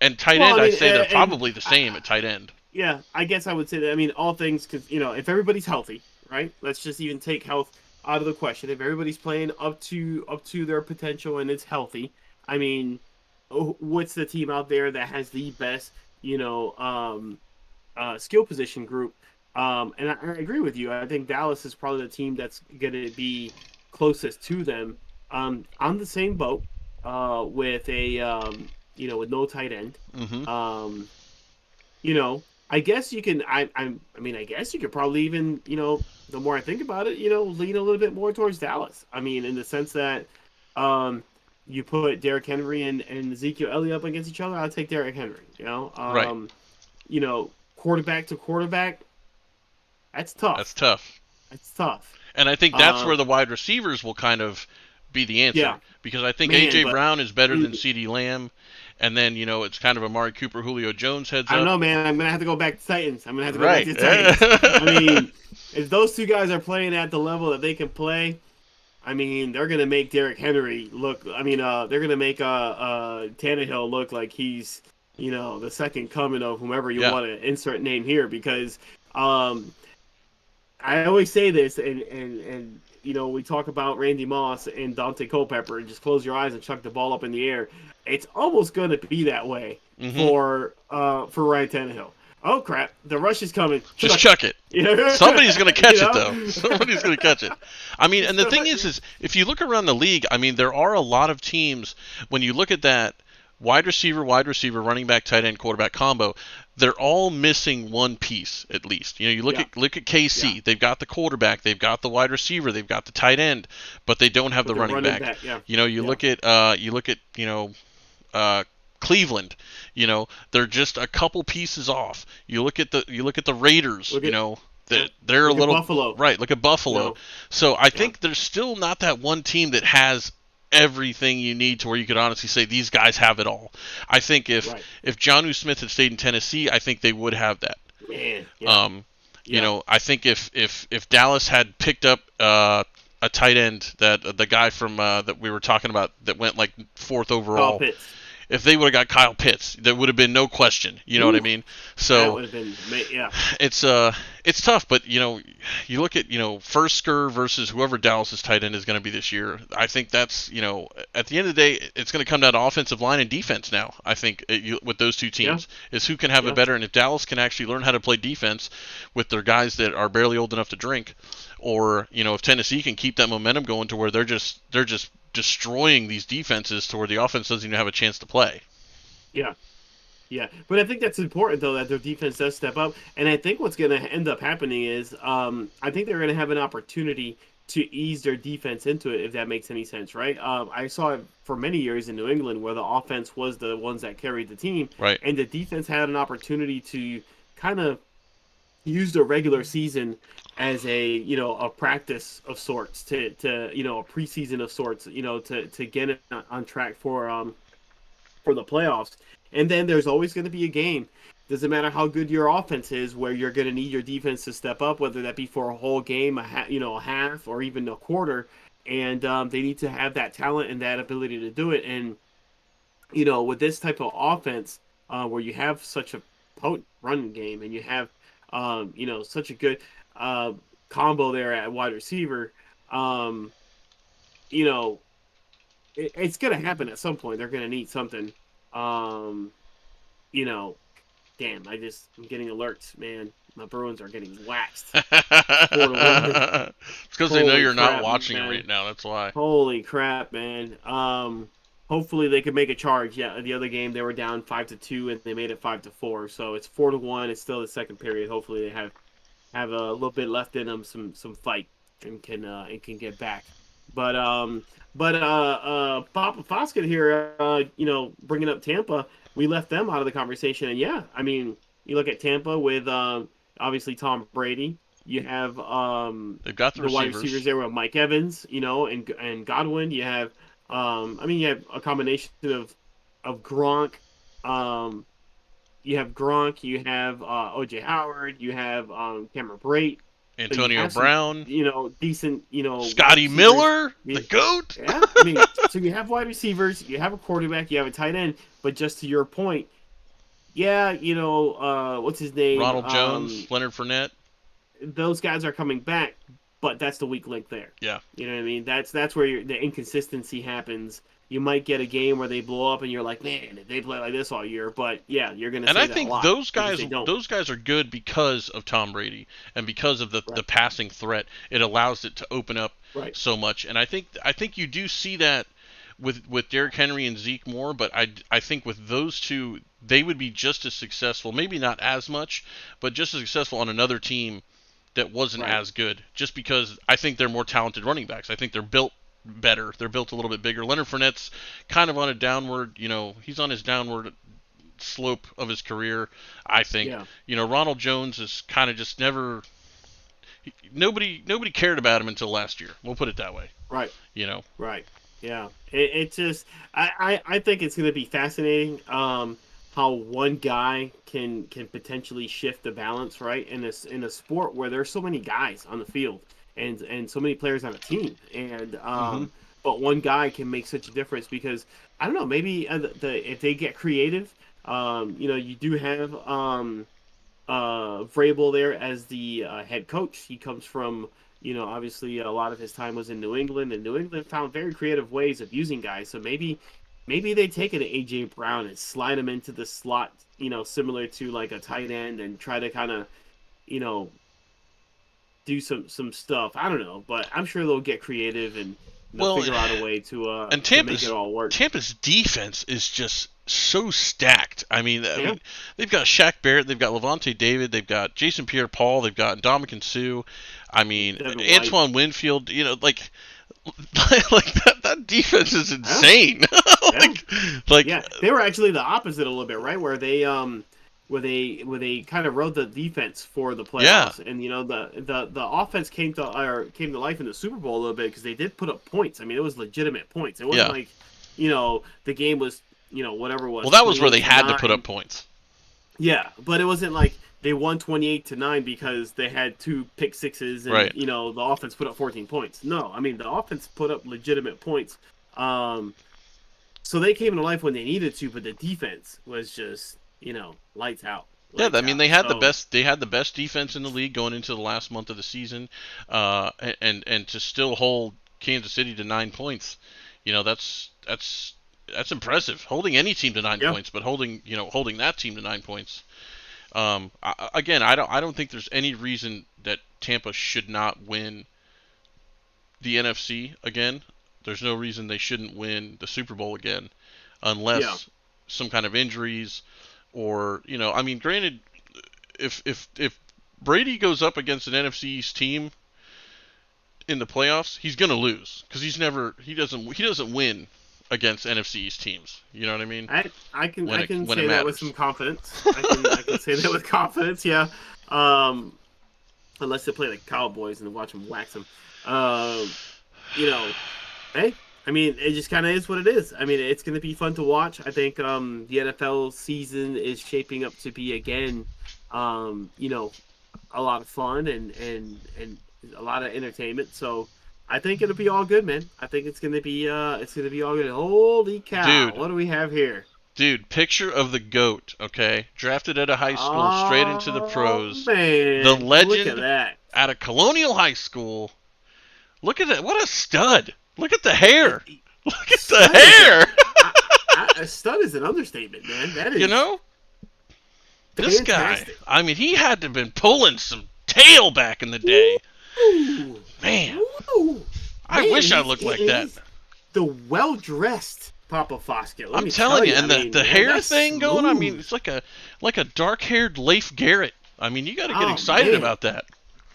and tight end, I'd say they're probably the same at tight end. Yeah, I guess I would say that. I mean, all things, because if everybody's healthy, right? Let's just even take health out of the question. If everybody's playing up to their potential and it's healthy, I mean, what's the team out there that has the best, skill position group? And I agree with you. I think Dallas is probably the team that's going to be closest to them. On the same boat with with no tight end. Mm-hmm. I guess you can. I mean, I guess you could probably even, the more I think about it, lean a little bit more towards Dallas. I mean, in the sense that, You put Derrick Henry and Ezekiel Elliott up against each other, I'll take Derrick Henry. Right. Quarterback to quarterback, that's tough. That's tough. That's tough. And I think that's where the wide receivers will kind of be the answer. Yeah. Because I think Man, A.J. but- Brown is better than CeeDee Lamb. And then, it's kind of Amari Cooper, Julio Jones heads up. I don't know, man. I'm gonna have to go back to Titans. I'm gonna have to go Right. back to Titans. I mean, if those two guys are playing at the level that they can play, I mean, they're gonna make Derrick Henry look. I mean, they're gonna make Tannehill look like he's, the second coming of whomever you Yeah. want to insert name here. Because I always say this, and we talk about Randy Moss and Dante Culpepper, and just close your eyes and chuck the ball up in the air. It's almost going to be that way for Ryan Tannehill. Oh crap! The rush is coming. Just chuck it. Yeah. Somebody's going to catch You it, know? though. Somebody's going to catch it. I mean, and the thing is if you look around the league, I mean, there are a lot of teams, when you look at that wide receiver, running back, tight end, quarterback combo, they're all missing one piece at least. You look at KC, Yeah. they've got the quarterback, they've got the wide receiver, they've got the tight end, but they don't have the running back. Yeah. You look at Cleveland, they're just a couple pieces off. You look at the Raiders, they're a little Buffalo. right. Look at Buffalo. No. So I think there's still not that one team that has everything you need to where you could honestly say these guys have it all. I think if Jonnu Smith had stayed in Tennessee, I think they would have that. Man. Yeah. I think if Dallas had picked up a tight end, that the guy from that we were talking about that went like 4th overall. Kyle Pitts. If they would have got Kyle Pitts, there would have been no question. You know what I mean? That So would have been, yeah. it's tough, but you look at Firsker versus whoever Dallas's tight end is going to be this year. I think that's at the end of the day, it's going to come down to offensive line and defense now. I think with those two teams is who can have it better, and if Dallas can actually learn how to play defense with their guys that are barely old enough to drink, or if Tennessee can keep that momentum going to where they're just destroying these defenses to where the offense doesn't even have a chance to play. Yeah. Yeah. But I think that's important, though, that their defense does step up. And I think what's going to end up happening is I think they're going to have an opportunity to ease their defense into it, if that makes any sense, right? I saw it for many years in New England where the offense was the ones that carried the team. Right. And the defense had an opportunity to kind of use the regular season as a practice of sorts to a preseason of sorts, to get it on track for the playoffs. And then there's always going to be a game. Doesn't matter how good your offense is, where you're going to need your defense to step up, whether that be for a whole game, a half, or even a quarter. And they need to have that talent and that ability to do it. And with this type of offense, where you have such a potent running game and you have such a good combo there at wide receiver, it's going to happen at some point. They're going to need something. Damn, I'm getting alerts, man. My Bruins are getting waxed. It's because they know you're not crap, watching man. it right now. That's why. Holy crap, man. Hopefully they can make a charge. Yeah, the other game they were down 5-2 and they made it 5-4. So it's 4-1. It's still the second period. Hopefully they have a little bit left in them, some fight, and can get back. But Papa Foskett here, bringing up Tampa, we left them out of the conversation. And yeah, I mean, you look at Tampa with obviously Tom Brady. You have They've got the wide receivers. receivers there with Mike Evans, and Godwin. You have you have a combination of Gronk. You have Gronk. You have O.J. Howard. You have Cameron Brate. Antonio Brown. Decent. Scotty Miller, the GOAT. Yeah, I mean, so you have wide receivers, you have a quarterback, you have a tight end, but just to your point, yeah, what's his name? Ronald Jones, Leonard Fournette. Those guys are coming back, but that's the weak link there. Yeah. You know what I mean? That's where the inconsistency happens. You might get a game where they blow up, and you're like, man, if they play like this all year. But yeah, you're gonna. And say I that think a lot those because guys, they don't. those guys are good because of Tom Brady and because of the passing threat. It allows it to open up so much. And I think you do see that with Derrick Henry and Zeke more. But I think with those two, they would be just as successful. Maybe not as much, but just as successful on another team that wasn't as good. Just because I think they're more talented running backs. I think they're built better. They're built a little bit bigger. Leonard Fournette's kind of on a downward, he's on his downward slope of his career, I think. Yeah. Ronald Jones is kind of just never. Nobody cared about him until last year. We'll put it that way. Right. Right. Yeah. It just I think it's going to be fascinating. How one guy can potentially shift the balance, right? In a sport where there's so many guys on the field and so many players on a team, and but one guy can make such a difference because I don't know, maybe if they get creative, you do have Vrabel there as the head coach. He comes from obviously a lot of his time was in New England, and New England found very creative ways of using guys. So maybe they take it to AJ Brown and slide him into the slot, similar to like a tight end, and try to kind of, do some stuff. I don't know, but I'm sure they'll get creative and figure out a way to make it all work. Tampa's defense is just so stacked. I mean, they've got Shaq Barrett, they've got Levante David, they've got Jason Pierre-Paul, they've got Ndamukong Suh. I mean, Antoine Winfield. Like that defense is insane. Yeah, they were actually the opposite a little bit, right? Where they where they kind of rode the defense for the playoffs, and the offense came to life in the Super Bowl a little bit because they did put up points. I mean, it was legitimate points. It wasn't like the game was whatever it was. Well, that was where they had to put up points. Yeah, but it wasn't like they won 28-9 because they had 2 pick sixes and the offense put up 14 points. No, I mean the offense put up legitimate points. So they came to life when they needed to, but the defense was just lights out. I mean they had the best defense in the league going into the last month of the season, and to still hold Kansas City to 9 points, that's impressive. Holding any team to 9 points, but holding that team to 9 points. I don't think there's any reason that Tampa should not win the NFC again. There's no reason they shouldn't win the Super Bowl again, unless some kind of injuries or I mean, granted, if Brady goes up against an NFC East team in the playoffs, he's gonna lose because he doesn't win against NFC East teams. You know what I mean? I can say that with some confidence. I can say that with confidence, yeah. Unless they play the Cowboys and watch them wax them. Hey, I mean, it just kind of is what it is. I mean, it's going to be fun to watch. I think the NFL season is shaping up to be, again, a lot of fun and a lot of entertainment. So I think it'll be all good, man. I think it's gonna be all good. Holy cow! Dude, what do we have here? Dude, picture of the GOAT. Okay, drafted out of high school, straight into the pros. Man, the legend look at that. Out of Colonial High School. Look at that! What a stud! Look at the hair. Look at the hair. A stud is an understatement, man. That is. This fantastic guy. I mean, he had to have been pulling some tail back in the day. Ooh. Man, I wish I looked like that. The well-dressed Papa Foskett. I'm telling you, and the hair thing going. Smooth. I mean, it's like a dark-haired Leif Garrett. I mean, you got to get excited about that.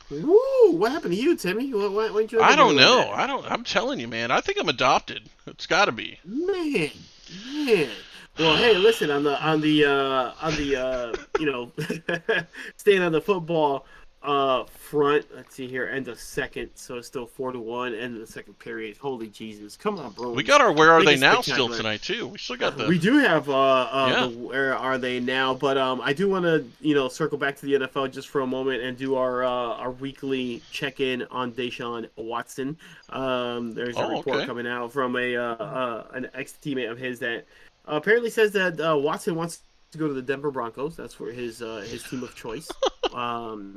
Woo! What happened to you, Timmy? What you I don't know. I'm telling you, man. I think I'm adopted. It's got to be. Man. Well, hey, listen. On the staying on the football front. Let's see here. End of second, so it's still 4-1. End of the second period. Holy Jesus! Come on, bro. We got our Where Are They Now still tonight too. We still got the. We do have the Where Are They Now, but I do want to circle back to the NFL just for a moment and do our weekly check-in on Deshaun Watson. There's a report coming out from an ex-teammate of his that apparently says that Watson wants to go to the Denver Broncos. That's where his team of choice.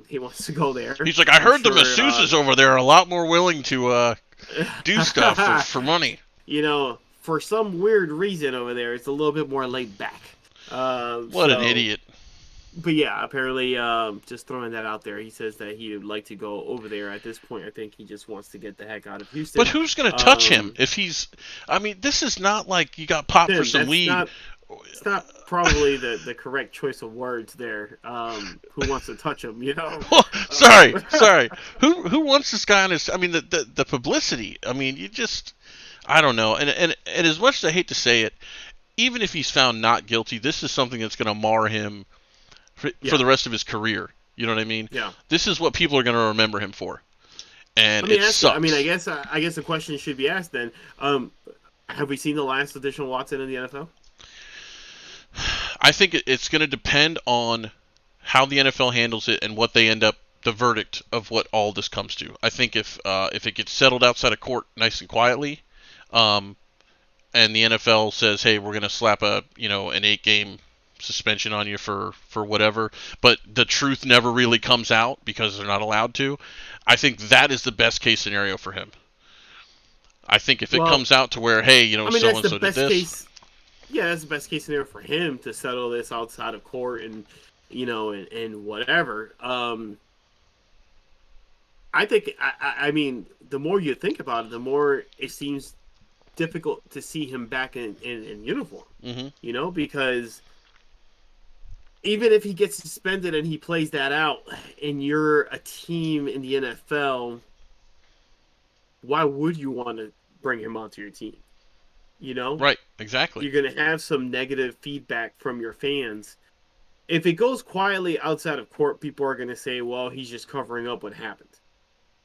He wants to go there. He's like, I heard the masseuses over there are a lot more willing to do stuff for money. For some weird reason over there, it's a little bit more laid back. What an idiot. But yeah, apparently, just throwing that out there, he says that he would like to go over there. At this point, I think he just wants to get the heck out of Houston. But who's going to touch him if he's... I mean, this is not like you got popped for some weed. It's not probably the correct choice of words there. Who wants to touch him, Well, sorry. Who wants this guy on his... I mean, the publicity. I mean, you just... I don't know. And as much as I hate to say it, even if he's found not guilty, this is something that's going to mar him for the rest of his career. You know what I mean? Yeah. This is what people are going to remember him for. And Let me it ask sucks. you, I guess the question should be asked then. Have we seen the last of Deshaun Watson in the NFL? I think it's going to depend on how the NFL handles it and what they end up, the verdict of what all this comes to. I think if it gets settled outside of court nice and quietly, and the NFL says, hey, we're going to slap an 8-game suspension on you for whatever, but the truth never really comes out because they're not allowed to, I think that is the best case scenario for him. I think if it comes out to where, hey, so-and-so did this. Yeah, that's the best case scenario for him to settle this outside of court and, and whatever. I think, I mean, the more you think about it, the more it seems difficult to see him back in uniform, because even if he gets suspended and he plays that out and you're a team in the NFL, why would you want to bring him onto your team? Right, exactly. You're going to have some negative feedback from your fans. If it goes quietly outside of court, people are going to say, well, he's just covering up what happened.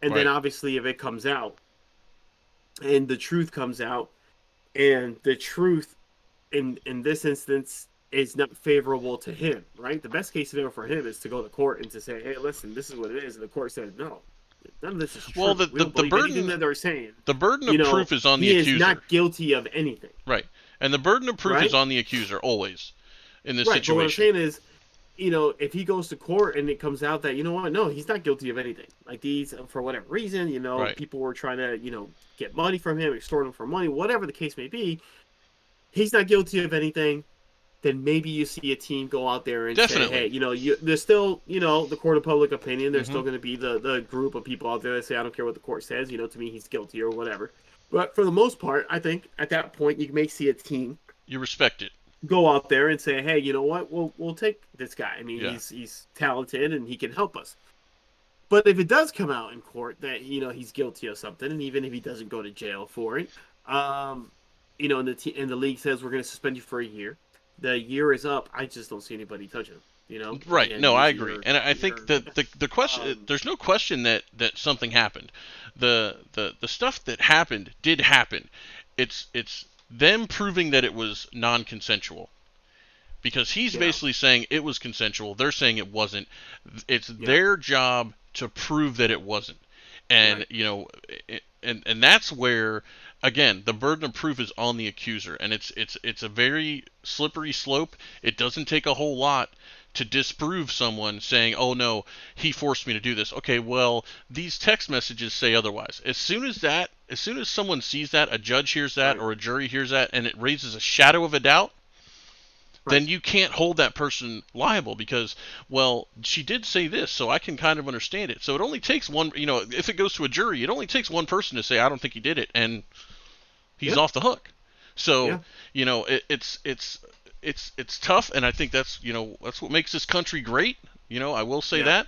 And then obviously if it comes out and the truth comes out, and the truth in this instance is not favorable to him, right? The best case scenario for him is to go to court and to say, hey, listen, this is what it is. And the court says, no, none of this is true. Well, the burden that they're saying. The burden of proof is on the accuser. He is not guilty of anything. Right. And the burden of proof is on the accuser always in this situation. But what I'm saying is, if he goes to court and it comes out that, no, he's not guilty of anything. Like these, for whatever reason, people were trying to, get money from him, extort him for money, whatever the case may be. He's not guilty of anything. Then maybe you see a team go out there and say, hey, there's still, the court of public opinion. There's still going to be the group of people out there that say, I don't care what the court says, to me, he's guilty or whatever. But for the most part, I think at that point, you may see a team. You respect it. Go out there and say, hey, you know what? We'll take this guy. I mean, he's talented and he can help us. But if it does come out in court that, he's guilty of something, and even if he doesn't go to jail for it, and the league says we're going to suspend you for a year. The year is up. I just don't see anybody touching him. Right. And no, I agree. And I think that the question, there's no question that something happened. The stuff that happened did happen. It's them proving that it was non-consensual. Because he's basically saying it was consensual. They're saying it wasn't. It's their job to prove that it wasn't. And, and that's where, again, the burden of proof is on the accuser. And it's a very slippery slope. It doesn't take a whole lot to disprove someone saying, oh, no, he forced me to do this. Okay, well, these text messages say otherwise. As soon as someone sees that, a judge hears that, or a jury hears that, and it raises a shadow of a doubt, then you can't hold that person liable because, well, she did say this, so I can kind of understand it. So it only takes one, if it goes to a jury, it only takes one person to say, I don't think he did it, and he's off the hook. So, it's tough, and I think that's what makes this country great. I will say that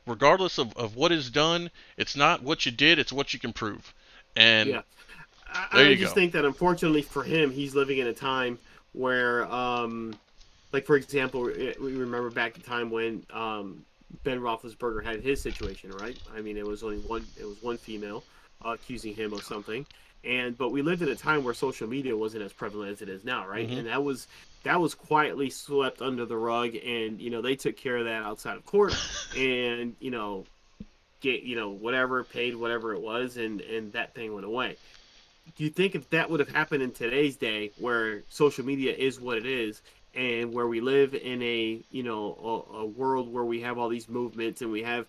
regardless of what is done, it's not what you did, it's what you can prove. And I just think that unfortunately for him, he's living in a time where, like for example, we remember back the time when Ben Roethlisberger had his situation, right? I mean, it was one female accusing him of something, but we lived in a time where social media wasn't as prevalent as it is now, right? And that was quietly swept under the rug, and they took care of that outside of court, and get whatever, paid whatever it was, and that thing went away. Do you think if that would have happened in today's day, where social media is what it is, and where we live in a world where we have all these movements and we have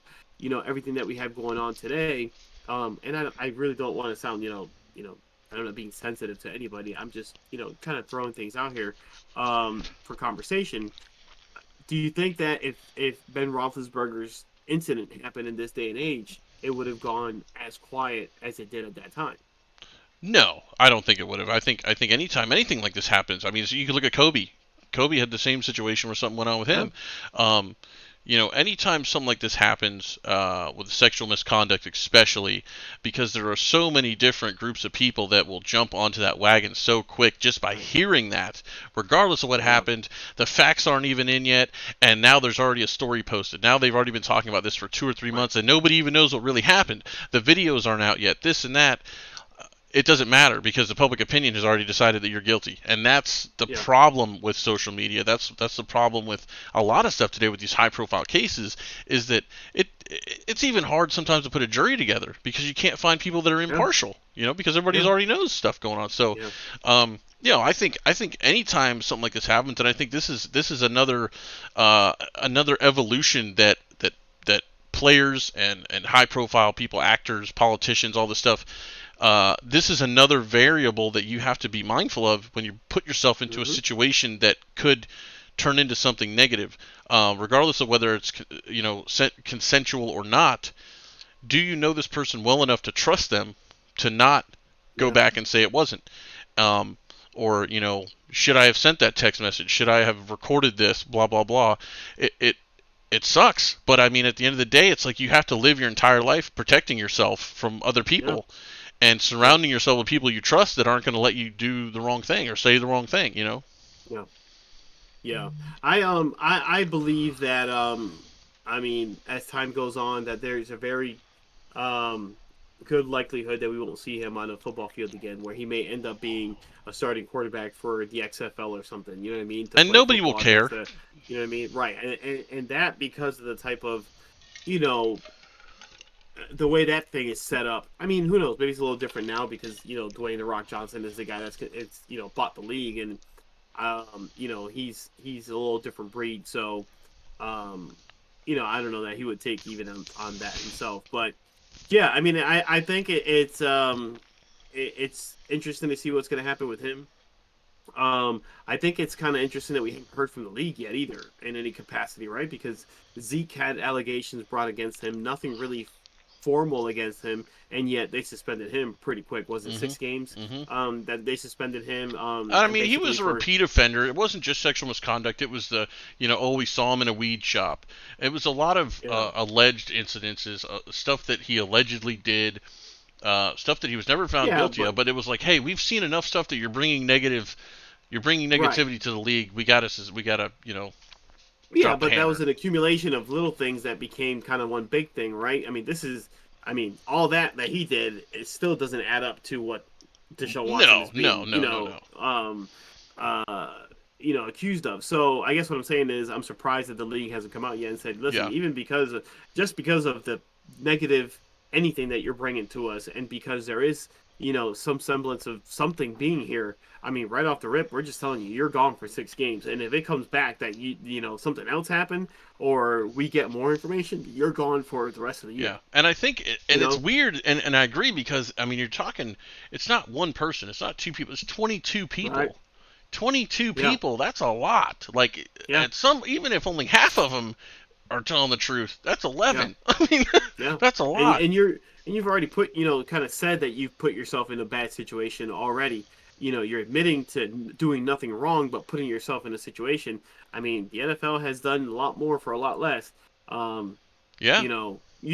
everything that we have going on today, and I really don't want to sound I don't know, being sensitive to anybody. I'm just kind of throwing things out here for conversation. Do you think that if Ben Roethlisberger's incident happened in this day and age, it would have gone as quiet as it did at that time? No, I don't think it would have. I think anytime anything like this happens, I mean, so you can look at Kobe. Kobe had the same situation where something went on with him. anytime something like this happens, with sexual misconduct especially, because there are so many different groups of people that will jump onto that wagon so quick just by hearing that, regardless of what happened. The facts aren't even in yet, and now there's already a story posted. Now they've already been talking about this for 2 or 3 months, and nobody even knows what really happened. The videos aren't out yet, this and that. It doesn't matter because the public opinion has already decided that you're guilty, and that's the problem with social media. That's the problem with a lot of stuff today with these high-profile cases, is that it's even hard sometimes to put a jury together because you can't find people that are impartial. Because everybody's already knows stuff going on. So, I think anytime something like this happens, and I think this is another evolution that players and high-profile people, actors, politicians, all this stuff. This is another variable that you have to be mindful of when you put yourself into a situation that could turn into something negative, regardless of whether it's consensual or not. Do you know this person well enough to trust them to not go back and say it wasn't? Or should I have sent that text message? Should I have recorded this? Blah blah blah. It sucks, but I mean, at the end of the day, it's like you have to live your entire life protecting yourself from other people. And surrounding yourself with people you trust that aren't going to let you do the wrong thing or say the wrong thing, Yeah. I believe that as time goes on, that there's a very good likelihood that we won't see him on a football field again, where he may end up being a starting quarterback for the XFL or something. You know what I mean? And nobody will care. You know what I mean? Right. And that because of the type of, the way that thing is set up. I mean, who knows? Maybe it's a little different now because Dwayne "The Rock" Johnson is the guy that's bought the league, and he's a little different breed. So, I don't know that he would take even on that himself. But yeah, I mean, I think it's interesting to see what's going to happen with him. I think it's kind of interesting that we haven't heard from the league yet either in any capacity, right? Because Zeke had allegations brought against him, nothing really formal against him, and yet they suspended him pretty quick. Was it 6 games? That they suspended him. I mean, he was a repeat offender. It wasn't just sexual misconduct. It was we saw him in a weed shop. It was a lot of alleged incidences, stuff that he allegedly did, stuff that he was never found guilty of. But it was like, hey, we've seen enough stuff that you're bringing negativity to the league. We gotta. Yeah, but that was an accumulation of little things that became kind of one big thing, right? I mean, all that he did, it still doesn't add up to what Deshaun Watson is being, accused of. So I guess what I'm saying is I'm surprised that the league hasn't come out yet and said, listen, even because of the negative anything that you're bringing to us, and because there is some semblance of something being here. I mean, right off the rip, we're just telling you, you're gone for 6 games. And if it comes back that something else happened, or we get more information, you're gone for the rest of the year. Yeah, and I think, it's weird, and I agree, because, I mean, you're talking, it's not one person, it's not 2 people, it's 22 people. Right. 22 people, that's a lot. Like, and even if only half of them are telling the truth, that's 11. Yeah. I mean, that's a lot. And you've already put, kind of said that you've put yourself in a bad situation already. You're admitting to doing nothing wrong, but putting yourself in a situation. I mean, the NFL has done a lot more for a lot less. You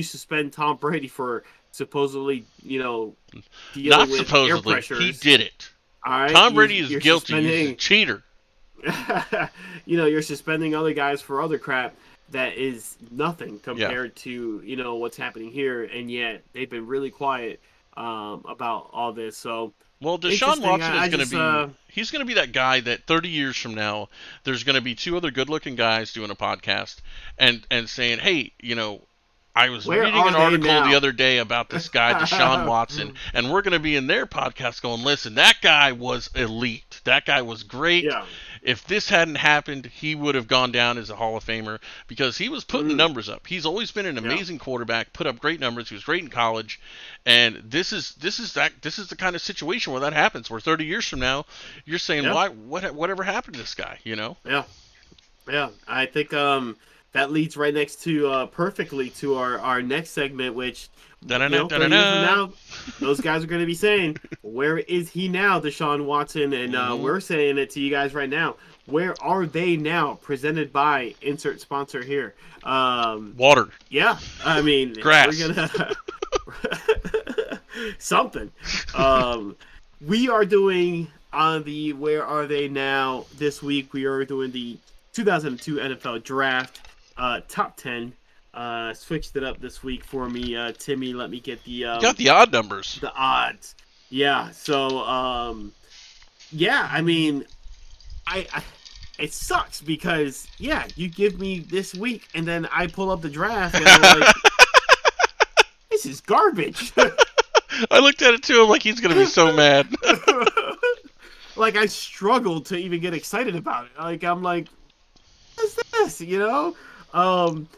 suspend Tom Brady for supposldly, dealing Not with supposedly. Air pressures. He did it. All right? Tom Brady is guilty. He's a cheater. You're suspending other guys for other crap that is nothing compared to what's happening here, and yet they've been really quiet about all this. So, well, Deshaun Watson is going to be he's going to be that guy that 30 years from now there's going to be 2 other good-looking guys doing a podcast and saying, hey, I was reading an article the other day about this guy, Deshaun Watson, and we're going to be in their podcast going, listen, that guy was elite. That guy was great. Yeah. If this hadn't happened, he would have gone down as a Hall of Famer because he was putting numbers up. He's always been an amazing quarterback, put up great numbers. He was great in college, and this is the kind of situation where that happens. Where 30 years from now, you're saying, whatever happened to this guy? Yeah. I think that leads right next to perfectly to our next segment, which 30 years from Da-na-na-da-na-na. now, those guys are going to be saying, "Where is he now, Deshaun Watson?" And Mhm. we're saying it to you guys right now. Where are they now? Presented by insert sponsor here. Water. Yeah, I mean, we're Grass. gonna something. Um, we are doing on the Where Are They Now this week. We are doing the 2002 NFL Draft top 10. Switched it up this week for me. Timmy, let me get You got the odd numbers. the odds. Yeah, so yeah, I mean, I it sucks because yeah, you give me this week and then I pull up the draft and I'm like, this is garbage. I looked at it too. I'm like, he's gonna be so mad. Like I struggled to even get excited about it. Like I'm like, what's this? Um,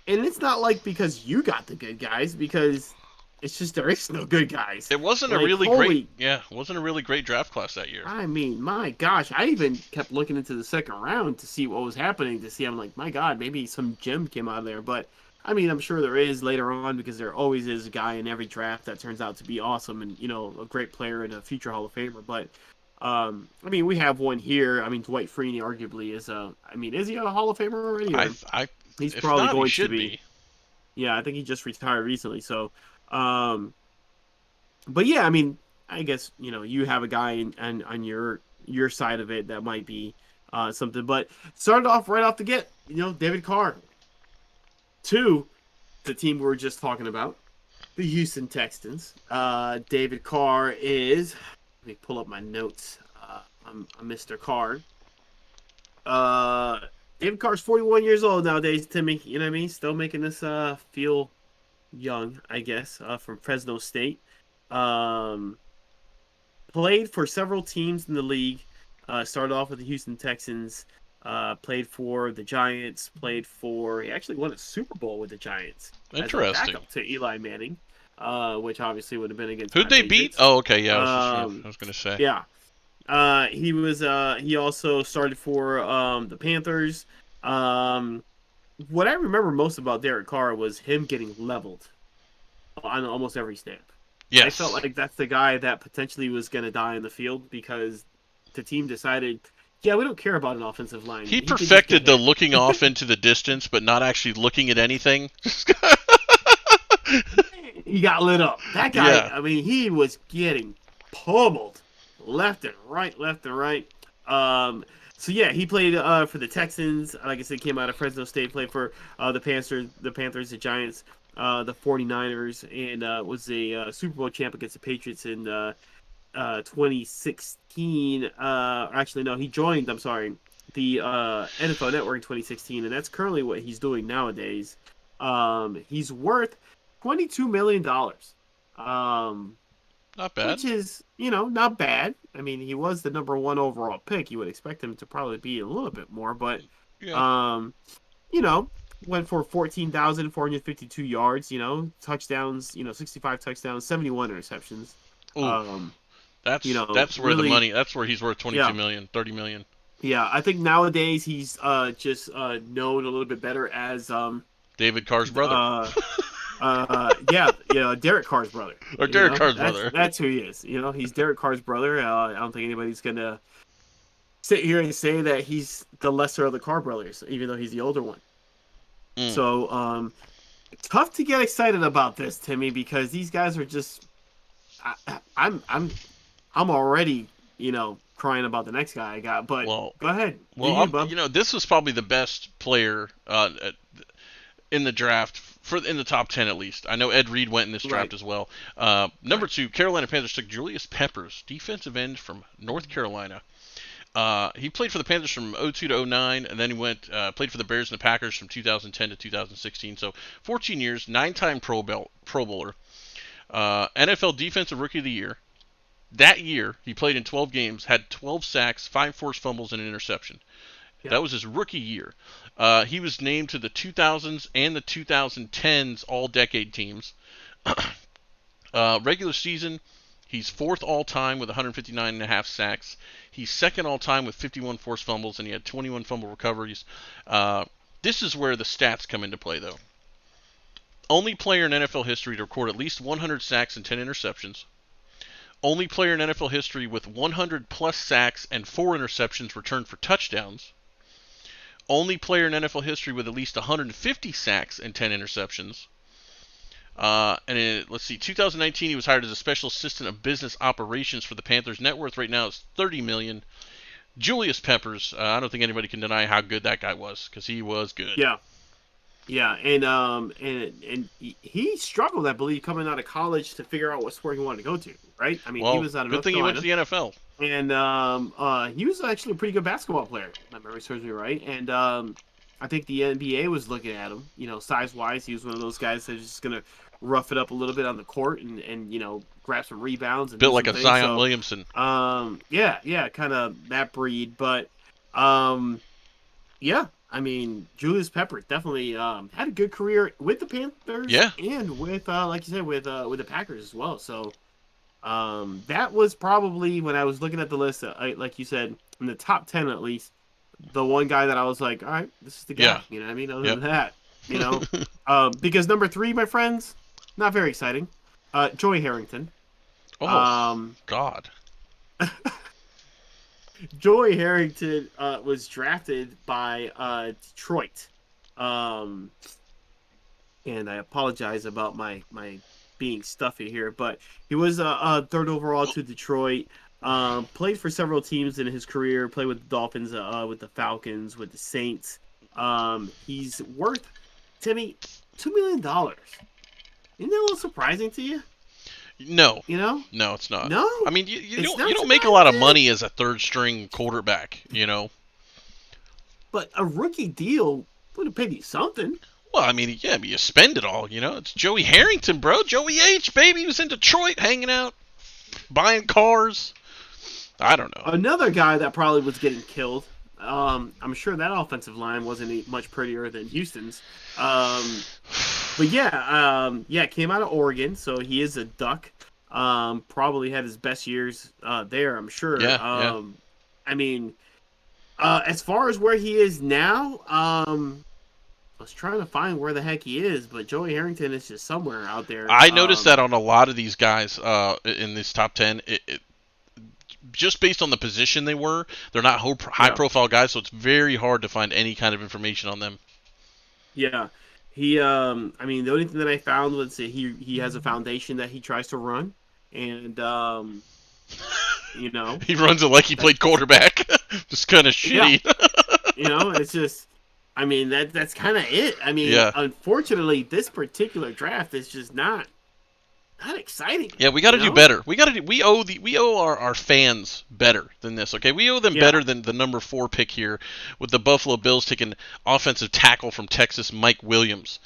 and it's not like because you got the good guys, because it's just there is no good guys. It wasn't a Like really holy, great. Yeah, it wasn't a really great draft class that year. I mean, my gosh, I even kept looking into the second round to see what was happening. To see, I'm like, my God, maybe some gem came out of there. But I mean, I'm sure there is later on because there always is a guy in every draft that turns out to be awesome and a great player and a future Hall of Famer. But I mean, we have one here. I mean, Dwight Freeney arguably is a. I mean, is he a Hall of Famer already? Or I, he's if probably not, he going to should be. be. Yeah, I think he just retired recently. So, um, but yeah, I mean, I guess you have a guy on your side of it that might be something. But started off right off the get, David Carr to the team we were just talking about, the Houston Texans. David Carr is. Let me pull up my notes. I'm Mr. Carr. Uh, David Carr's 41 years old nowadays, Timmy. You know what I mean? Still making us feel young, I guess. From Fresno State. Um, Played for several teams in the league. Started off with the Houston Texans. Played for the Giants. He actually won a Super Bowl with the Giants as a Interesting. backup to Eli Manning, which obviously would have been against Who'd my they beat? Patriots. Oh, okay. Yeah, Um, I was gonna say. yeah. He also started for the Panthers. Um, what I remember most about Derek Carr was him getting leveled on almost every snap. I Yes. felt like that's the guy that potentially was going to die in the field because the team decided, yeah, we don't care about an offensive line. He Can just perfected get the hit. looking off into the distance, but not actually looking at anything. He got lit up. That guy, Yeah. I mean, he was getting pummeled left and right, left and right. So yeah, he played for the Texans. Like I said, came out of Fresno State, played for the Panthers, the Giants, the 49ers, and was a Super Bowl champ against the Patriots in 2016. Actually, no, he joined. I'm sorry, the NFL Network in 2016, and that's currently what he's doing nowadays. He's worth $22 million, Not bad. which is not bad. I mean, he was the number one overall pick. You would expect him to probably be a little bit more, but Yeah. um, you know, went for 14,452 yards. Touchdowns. 65 touchdowns, 71 interceptions. Ooh, Um, that's you know, where the really, money. That's where he's worth 22 yeah, million, 30 million. yeah. I think nowadays he's just known a little bit better as David Carr's brother, uh yeah, Derek Carr's brother. or Derek Carr's That's brother. that's who he is. He's Derek Carr's brother. I don't think anybody's gonna sit here and say that he's the lesser of the Carr brothers, even though he's the older one. Mm. So tough to get excited about this, Timmy, because these guys are just. I'm already crying about the next guy I got, but Well, go ahead. Do well, you, bub? this was probably the best player in the draft in the top 10 at least. I know Ed Reed went in this draft Right. as well. Number 2, Carolina Panthers took Julius Peppers, defensive end from North Carolina. He played for the Panthers from 02 to 09, and then he played for the Bears and the Packers from 2010 to 2016. So 14 years, 9-time Pro Bowler, NFL Defensive Rookie of the Year. That year, he played in 12 games, had 12 sacks, 5 forced fumbles, and an interception. Yeah. That was his rookie year. He was named to the 2000s and the 2010s All-Decade teams. Regular season, he's 4th all-time with 159.5 sacks. He's 2nd all-time with 51 forced fumbles, and he had 21 fumble recoveries. This is where the stats come into play, though. Only player in NFL history to record at least 100 sacks and 10 interceptions. Only player in NFL history with 100 plus sacks and 4 interceptions returned for touchdowns. Only player in NFL history with at least 150 sacks and 10 interceptions. Let's see, 2019 he was hired as a special assistant of business operations for the Panthers. Net worth right now is $30 million. Julius Peppers, I don't think anybody can deny how good that guy was, because he was good. Yeah, and he struggled, I believe, coming out of college to figure out what sport he wanted to go to, right? I mean, well, he was out of good North thing Carolina, he went to the NFL. And he was actually a pretty good basketball player, if my memory serves me right. And I think the NBA was looking at him, size-wise. He was one of those guys that's just going to rough it up a little bit on the court and grab some rebounds. And built like a Zion Williamson. Yeah, kind of that breed. But, yeah. I mean, Julius Peppers definitely had a good career with the Panthers, and with, like you said, with the Packers as well. So that was probably, when I was looking at the list, like you said, in the top 10 at least, the one guy that I was like, all right, this is the guy. Yeah. You know what I mean? Other than that, because number 3, my friends, not very exciting. Joey Harrington. Oh, God. Joey Harrington was drafted by Detroit, and I apologize about my being stuffy here, but he was third overall to Detroit. Played for several teams in his career. Played with the Dolphins, with the Falcons, with the Saints. He's worth, Timmy, $2 million. Isn't that a little surprising to you? No. No, it's not. No? I mean, you don't make a lot of money as a third-string quarterback, But a rookie deal would have paid you something. Well, I mean, yeah, but you spend it all, It's Joey Harrington, bro. Joey H, baby. He was in Detroit hanging out, buying cars. I don't know. Another guy that probably was getting killed. I'm sure that offensive line wasn't much prettier than Houston's. But yeah, came out of Oregon, so he is a Duck. Probably had his best years there, I'm sure. Yeah. I mean, as far as where he is now, I was trying to find where the heck he is, but Joey Harrington is just somewhere out there. I noticed that on a lot of these guys in this top 10. Just based on the position they were, they're not high-profile guys, so it's very hard to find any kind of information on them. Yeah. He, I mean, the only thing that I found was that he has a foundation that he tries to run, and, He runs it like he played quarterback. Just kind of shitty. Yeah. It's just, I mean, that's kind of it. I mean, Unfortunately, this particular draft is just not exciting. Yeah, we got to do better. We owe our fans better than this. Okay, we owe them better than the number 4 pick here, with the Buffalo Bills taking offensive tackle from Texas, Mike Williams.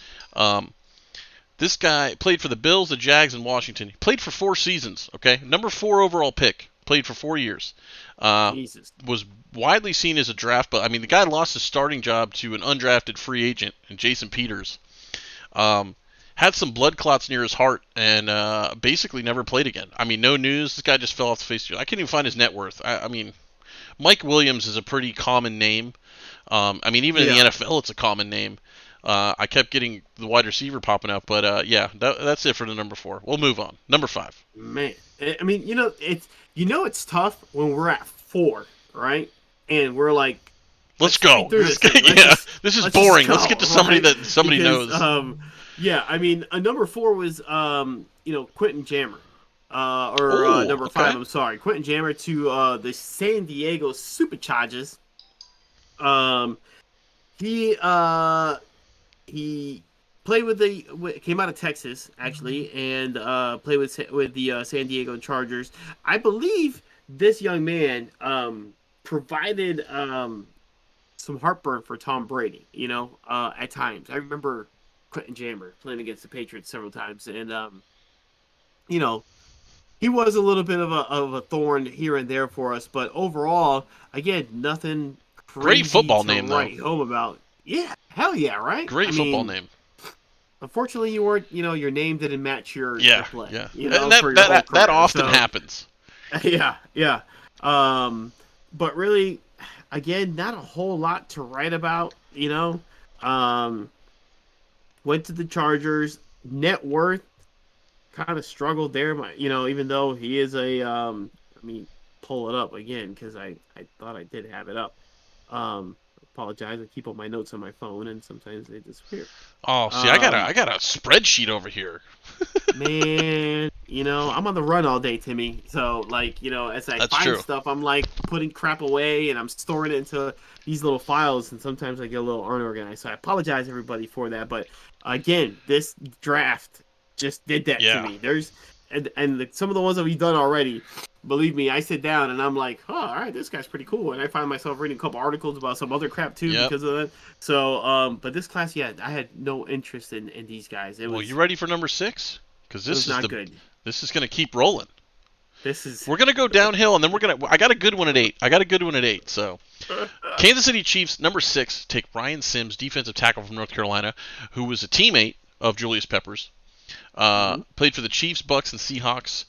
This guy played for the Bills, the Jags, and Washington. He played for 4 seasons. Okay, number 4 overall pick. Played for 4 years. Was widely seen as a draft, but I mean, the guy lost his starting job to an undrafted free agent, Jason Peters. Had some blood clots near his heart, and basically never played again. I mean, no news. This guy just fell off the face of the earth. I can't even find his net worth. I mean, Mike Williams is a pretty common name. I mean, even in the NFL, it's a common name. I kept getting the wide receiver popping up, but that's it for the number 4. We'll move on. Number 5. Man, I mean, it's tough when we're at 4, right? And we're like, let's go. This is boring. Let's get to somebody that somebody knows. Yeah, I mean, number 4 was, Quentin Jammer. Number 5, I'm sorry. Quentin Jammer to the San Diego Superchargers. He played came out of Texas, actually, and played with the San Diego Chargers. I believe this young man provided some heartburn for Tom Brady, at times. I remember Quentin Jammer playing against the Patriots several times, and he was a little bit of a thorn here and there for us, but overall, again, nothing crazy. Great football name, write home about. Yeah, hell yeah, right? Great football name. Unfortunately, you weren't. Your name didn't match your play. Yeah. And that often happens. Yeah. But really, again, not a whole lot to write about. Went to the Chargers. Net worth kind of struggled there. Even though he is let me pull it up again because I thought I did have it up. Apologize. I keep all my notes on my phone and sometimes they disappear. Oh, see, I got a spreadsheet over here. Man, I'm on the run all day, Timmy. So, as I That's find true. stuff, I'm putting crap away and I'm storing it into these little files, and sometimes I get a little unorganized. So I apologize, everybody, for that. But again, this draft just did that Yeah. to me. Some of the ones that we've done already, believe me, I sit down and I'm like, oh, all right, this guy's pretty cool. And I find myself reading a couple articles about some other crap too Yep. because of that. So, but this class, yeah, I had no interest in these guys. Well, you ready for number 6? Because It was not good. This is gonna keep rolling. We're We're gonna go downhill, and then I got a good one at 8. So, Kansas City Chiefs number 6 take Ryan Sims, defensive tackle from North Carolina, who was a teammate of Julius Peppers. Played for the Chiefs, Bucks, and Seahawks.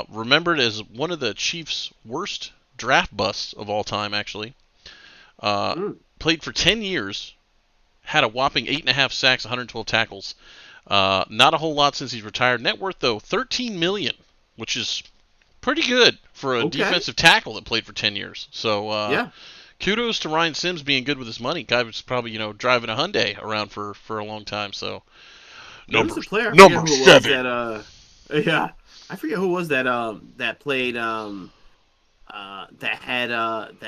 Remembered as one of the Chiefs' worst draft busts of all time, actually. Played for 10 years. Had a whopping 8.5 sacks, 112 tackles. Not a whole lot since he's retired. Net worth, though, $13 million, which is pretty good for a defensive tackle that played for 10 years. So, yeah. Kudos to Ryan Sims being good with his money. Guy was probably, driving a Hyundai around for a long time. So, Number 7. Yeah, I forget who was that. That played. That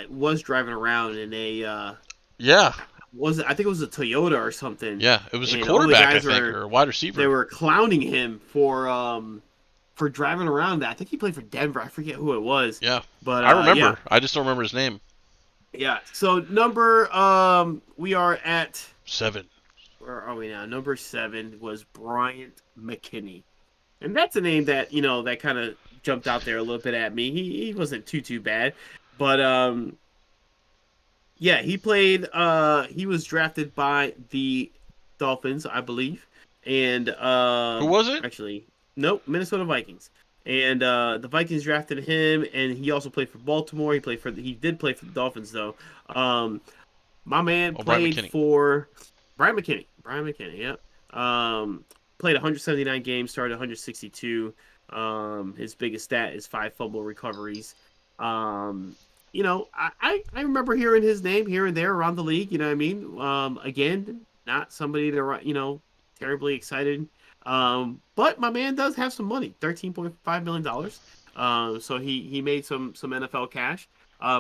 was driving around in a. Yeah. I think it was a Toyota or something. Yeah, it was a And quarterback, all the guys I think, or a wide receiver. They were clowning him for driving around. I think he played for Denver. I forget who it was. Yeah, but I remember. Yeah. I just don't remember his name. Yeah. So we are at 7. Where are we now? Number 7 was Bryant McKinnie, and that's a name that that kind of jumped out there a little bit at me. He wasn't too bad, but yeah, he played. He was drafted by the Dolphins, I believe, and Who was it? Actually, nope, Minnesota Vikings. And the Vikings drafted him, and he also played for Baltimore. He did play for the Dolphins, though. My man played for Bryant McKinnie. Bryant McKinnie, yeah. Played 179 games, started 162. His biggest stat is 5 fumble recoveries. I remember hearing his name here and there around the league. You know what I mean? Again, not somebody to terribly excited. But my man does have some money, $13.5 million. So he made some NFL cash,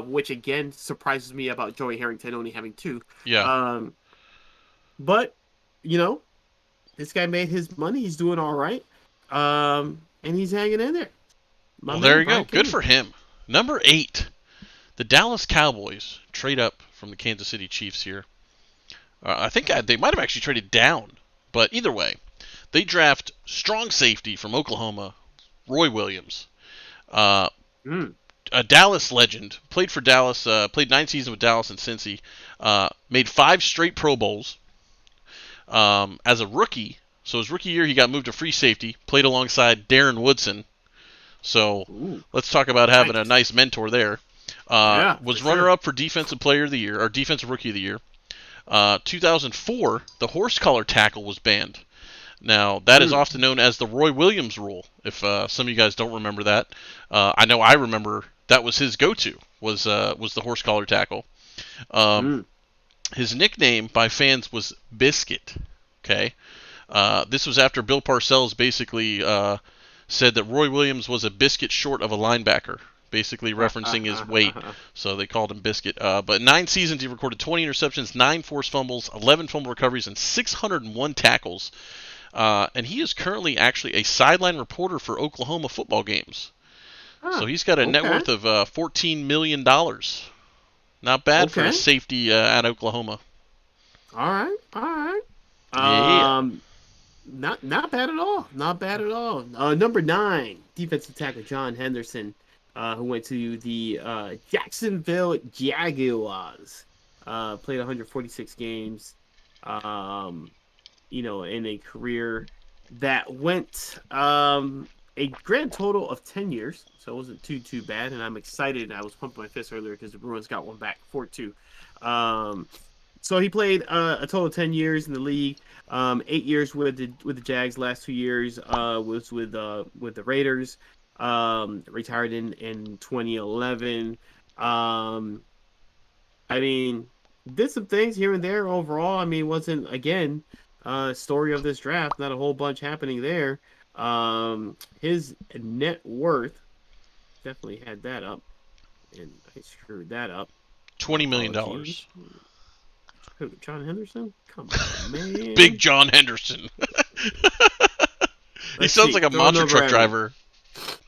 which again surprises me about Joey Harrington only having 2. Yeah. But this guy made his money. He's doing all right. And he's hanging in there. Well, there you go. Good for him. Number 8, the Dallas Cowboys trade up from the Kansas City Chiefs here. I think they might have actually traded down, but either way, they draft strong safety from Oklahoma, Roy Williams. A Dallas legend. Played for Dallas. Played 9 seasons with Dallas and Cincy. Made 5 straight Pro Bowls. As a rookie, so his rookie year he got moved to free safety. Played alongside Darren Woodson. So let's talk about having a nice mentor there. Was runner-up for Defensive Player of the Year, or Defensive Rookie of the Year. 2004, the horse collar tackle was banned. Now, that is often known as the Roy Williams rule, if some of you guys don't remember that. I know I remember that was his go-to, was the horse collar tackle. His nickname by fans was Biscuit. Okay? This was after Bill Parcells basically said that Roy Williams was a biscuit short of a linebacker, basically referencing his weight. So they called him Biscuit. But 9 seasons, he recorded 20 interceptions, 9 forced fumbles, 11 fumble recoveries, and 601 tackles. And he is currently actually a sideline reporter for Oklahoma football games. So he's got a net worth of $14 million. Not bad for a safety at Oklahoma. All right. Yeah. Not bad at all. Not bad at all. Number 9, defensive tackle John Henderson, who went to the Jacksonville Jaguars. Played 146 games. In a career that went a grand total of 10 years, so it wasn't too bad, and I'm excited. I was pumping my fist earlier because the Bruins got one back, 4-2. So he played a total of 10 years in the league. 8 years with the Jags. Last 2 years was with the Raiders. Retired in 2011. I mean, did some things here and there overall. I mean, wasn't again story of this draft. Not a whole bunch happening there. His net worth definitely had that up, and I screwed that up. $20 million. Who, John Henderson? Come on, man. Big John Henderson. He sounds like a monster truck driver.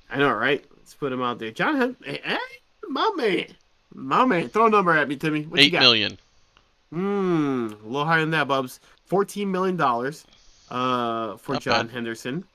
I know, right? Let's put him out there. John Henderson, hey, my man. Throw a number at me, Timmy. What you got? $8 million. A little higher than that, Bubs. $14 million for Not John bad. Henderson.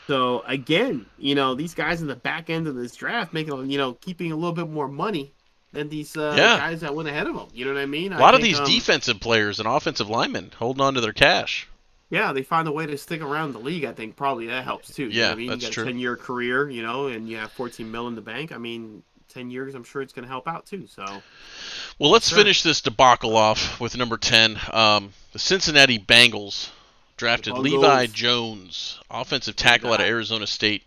So again, these guys in the back end of this draft making, keeping a little bit more money than these guys that went ahead of them. You know what I mean? A lot of these defensive players and offensive linemen holding on to their cash. Yeah, they find a way to stick around the league. I think probably that helps too. You know what I mean? That's you got true. a 10-year career, and you have 14 mil in the bank. I mean, 10 years, I'm sure it's going to help out too. So, well, let's finish this debacle off with number 10. The Cincinnati Bengals drafted Levi Jones, offensive tackle out of Arizona State.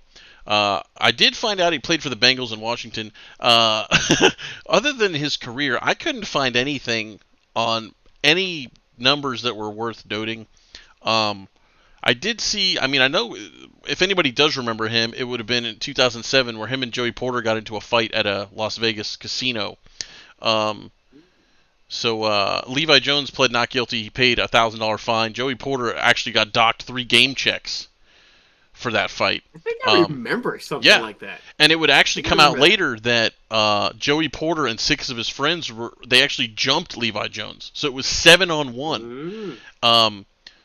I did find out he played for the Bengals in Washington. Other than his career, I couldn't find anything on any numbers that were worth noting. I did see, I know if anybody does remember him, it would have been in 2007 where him and Joey Porter got into a fight at a Las Vegas casino. So Levi Jones pled not guilty. He paid a $1,000 fine. Joey Porter actually got docked 3 game checks for that fight. I think I remember something like that. And it would actually come out later that Joey Porter and 6 of his friends they actually jumped Levi Jones. So it was 7-on-1.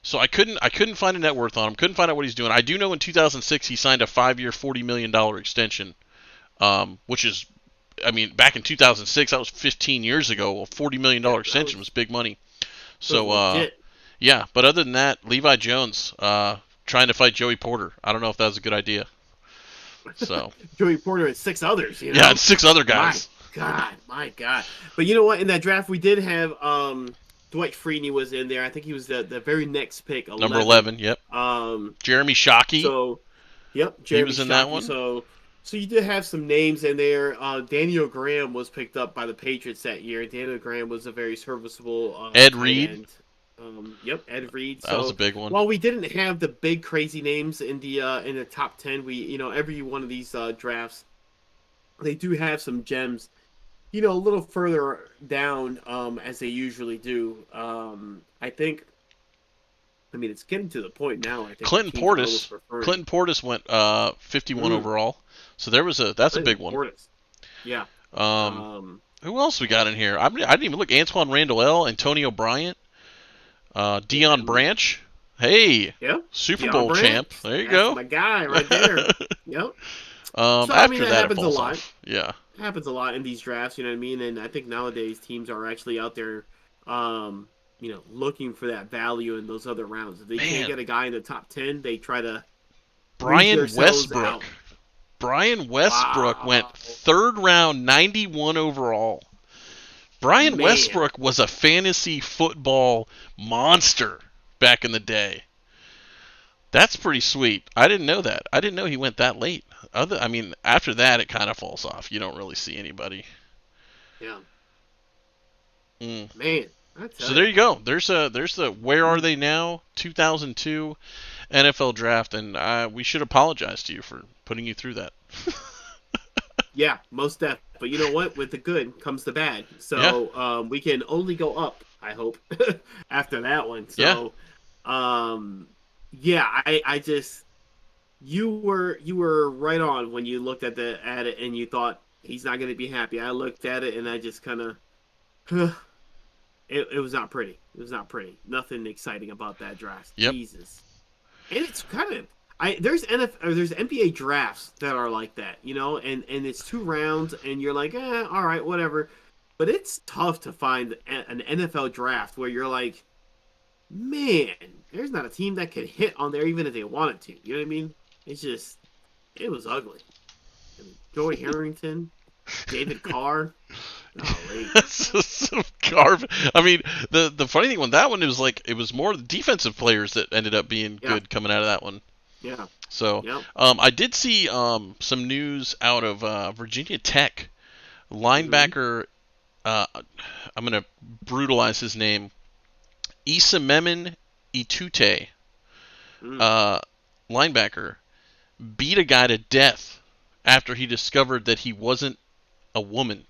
So I couldn't find a net worth on him. Couldn't find out what he's doing. I do know in 2006 he signed a 5-year, $40 million extension, which is, back in 2006, that was 15 years ago. A $40 million extension was big money. So, yeah. But other than that, Levi Jones trying to fight Joey Porter. I don't know if that was a good idea. So Joey Porter and 6 others. Yeah, and 6 other guys. My God. But you know what? In that draft, we did have Dwight Freeney was in there. I think he was the very next pick. 11. Number 11, yep. Jeremy Shockey. So, yep, Jeremy was in that one. So you did have some names in there. Daniel Graham was picked up by the Patriots that year. Daniel Graham was a very serviceable Ed Reed. Yep, Ed Reed. That was a big one. While we didn't have the big crazy names in the top 10, we every one of these drafts, they do have some gems. A little further down, as they usually do. I think. It's getting to the point now. I think Clinton Portis went 51 overall. So that's a big one. Portis. Yeah. Who else we got in here? I didn't even look. Antoine Randall L, Antonio Bryant, Deion Branch. Hey. Yeah. Super Bowl champ. There you go. My guy right there. Yep. After that happens it falls a lot. off. Yeah. It happens a lot in these drafts, you know what I mean? And I think nowadays teams are actually out there, looking for that value in those other rounds. If they can't get a guy in the top 10, they try to. Brian Westbrook. Brian Westbrook went 3rd round, 91 overall. Brian Westbrook was a fantasy football monster back in the day. That's pretty sweet. I didn't know that. I didn't know he went that late. After that, it kind of falls off. You don't really see anybody. Yeah. Man. So there you go. There's the Where Are They Now 2002 NFL Draft, and we should apologize to you for putting you through that. Yeah, most definitely. But you know what? With the good comes the bad. So we can only go up, I hope, after that one. So, I just you were right on when you looked at it and you thought he's not going to be happy. I looked at it and I just kind of it was not pretty. It was not pretty. Nothing exciting about that draft. Yep. Jesus. And it's kind of there's NBA drafts that are like that, and it's 2 rounds and you're like, all right, whatever. But it's tough to find an NFL draft where you're like, man, there's not a team that could hit on there even if they wanted to. You know what I mean? It's just, it was ugly. Joey Harrington, David Carr. Golly. That's just some garbage. I mean, the funny thing with that one is like it was more the defensive players that ended up being Yeah. good coming out of that one. Yeah. So, Yep. I did see some news out of Virginia Tech. Linebacker, I'm going to brutalize his name, Isamemen Itute, linebacker, beat a guy to death after he discovered that he wasn't a woman.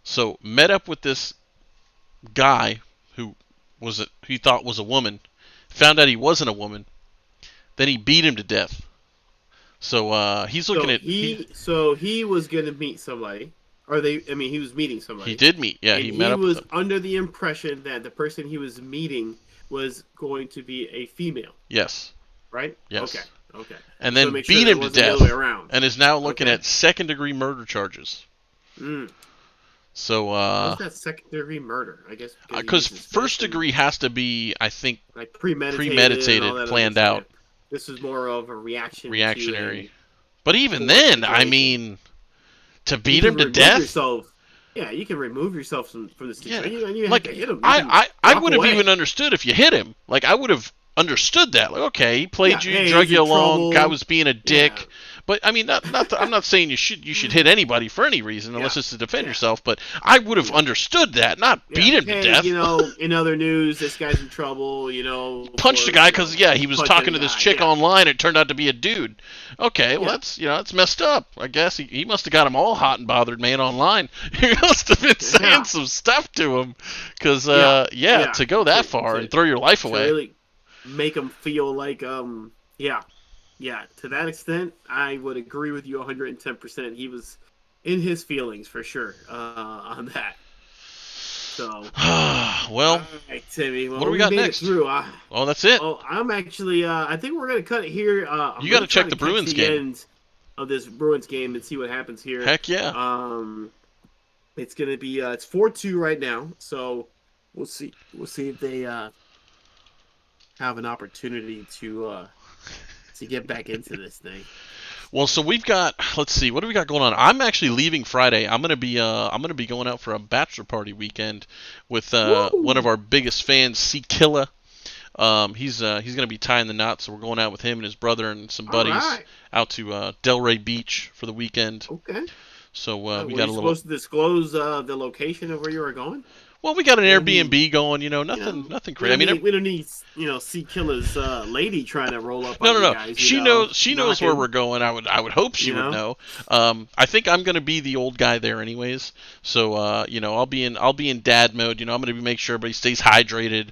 So, met up with this guy who he thought was a woman, found out he wasn't a woman, then he beat him to death. So he's looking at So he was gonna meet somebody, or he was meeting somebody. he did meet, yeah, And he met up was with them. under the impression that the person he was meeting was going to be a female, Yes, right? yes. Okay. And So then make sure beat that him to wasn't the death, other way around. and is now looking Okay. at second-degree murder charges. So, What's that second-degree murder? I guess because first degree has to be, I think, like premeditated, premeditated, and all that planned other out. stuff. This is more of a reaction. reactionary. To But even poor then, I situation. mean, to you beat can him to remove death. Yourself, yeah, you can remove yourself from the Yeah, situation. You like have to hit him. I walk would have away. even understood if you hit him. Like I would have understood that. Like okay, he played Yeah, you, hey, drug he's you in along, trouble. guy was being a dick. Yeah. But I mean, I'm not saying you should hit anybody for any reason unless Yeah. it's to defend Yeah. yourself. But I would have understood that, not beat him Hey, to death. You know, in other news, this guy's in trouble. You know, Punched a guy because he was punching talking a to this guy, chick yeah. online. It turned out to be a dude. Okay, well Yeah. that's messed up. I guess he must have got him all hot and bothered, man, online. He must have been saying Yeah. some stuff to him because Yeah. to go that far and throw your life To away. really make him feel like yeah. To that extent, I would agree with you 110%. He was in his feelings for sure on that. So, Well, all right, Timmy. Well, what do we got made next? It through. oh, that's it. Oh, I'm actually. I think we're gonna cut it here. I'm You gonna gotta check try the to catch Bruins the game. end of this Bruins game and see what happens here. Heck yeah. It's gonna be. It's 4-2 right now. So we'll see. We'll see if they have an opportunity to get back into this thing. Well, so we've got. Let's see. What do we got going on? I'm actually leaving Friday. I'm gonna be going out for a bachelor party weekend with one of our biggest fans, C Killa. He's gonna be tying the knot, so we're going out with him and his brother and some buddies right. out to Delray Beach for the weekend. Okay. So Were we you got a little. supposed to disclose the location of where you were going? Well, we got an we need- Airbnb going. Nothing We crazy. I don't mean, need, we don't need C Killer's lady trying to roll up. no, on no, you no. guys, She knows. She knows where we're going. I would hope she You would know. I think I'm gonna be the old guy there, anyways. So, I'll be in dad mode. I'm gonna make sure everybody stays hydrated.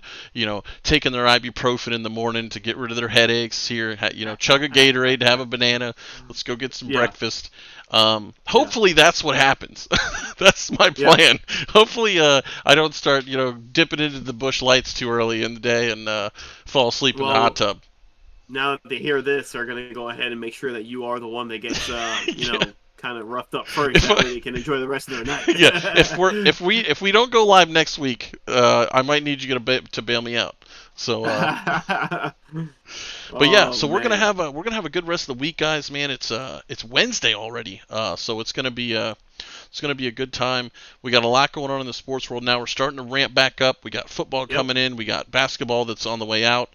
Taking their ibuprofen in the morning to get rid of their headaches. Here, chug a Gatorade, have a banana. Let's go get some Yeah. breakfast. Hopefully that's what happens. That's my plan. Hopefully, I don't start, dipping into the bush lights too early in the day and fall asleep in the hot tub. Now that they hear this, they're going to go ahead and make sure that you are the one that gets, kind of roughed up first. That way they can enjoy the rest of their night. Yeah, if we don't go live next week, I might need you to bail me out. So, but yeah, so we're gonna have a good rest of the week, guys. Man, it's Wednesday already, so it's gonna be a good time. We got a lot going on in the sports world now. We're starting to ramp back up. We got football coming in. We got basketball that's on the way out.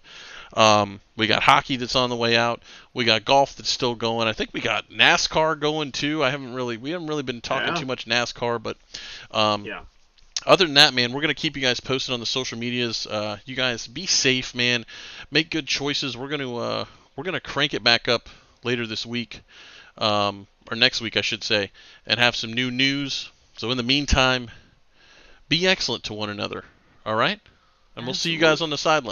We got hockey that's on the way out. We got golf that's still going. I think we got NASCAR going too. We haven't really been talking too much NASCAR, but other than that, man, we're going to keep you guys posted on the social medias. You guys be safe, man. Make good choices. We're going to crank it back up later this week, or next week, I should say, and have some new news. So in the meantime, be excellent to one another. All right? And we'll see you guys on the sideline.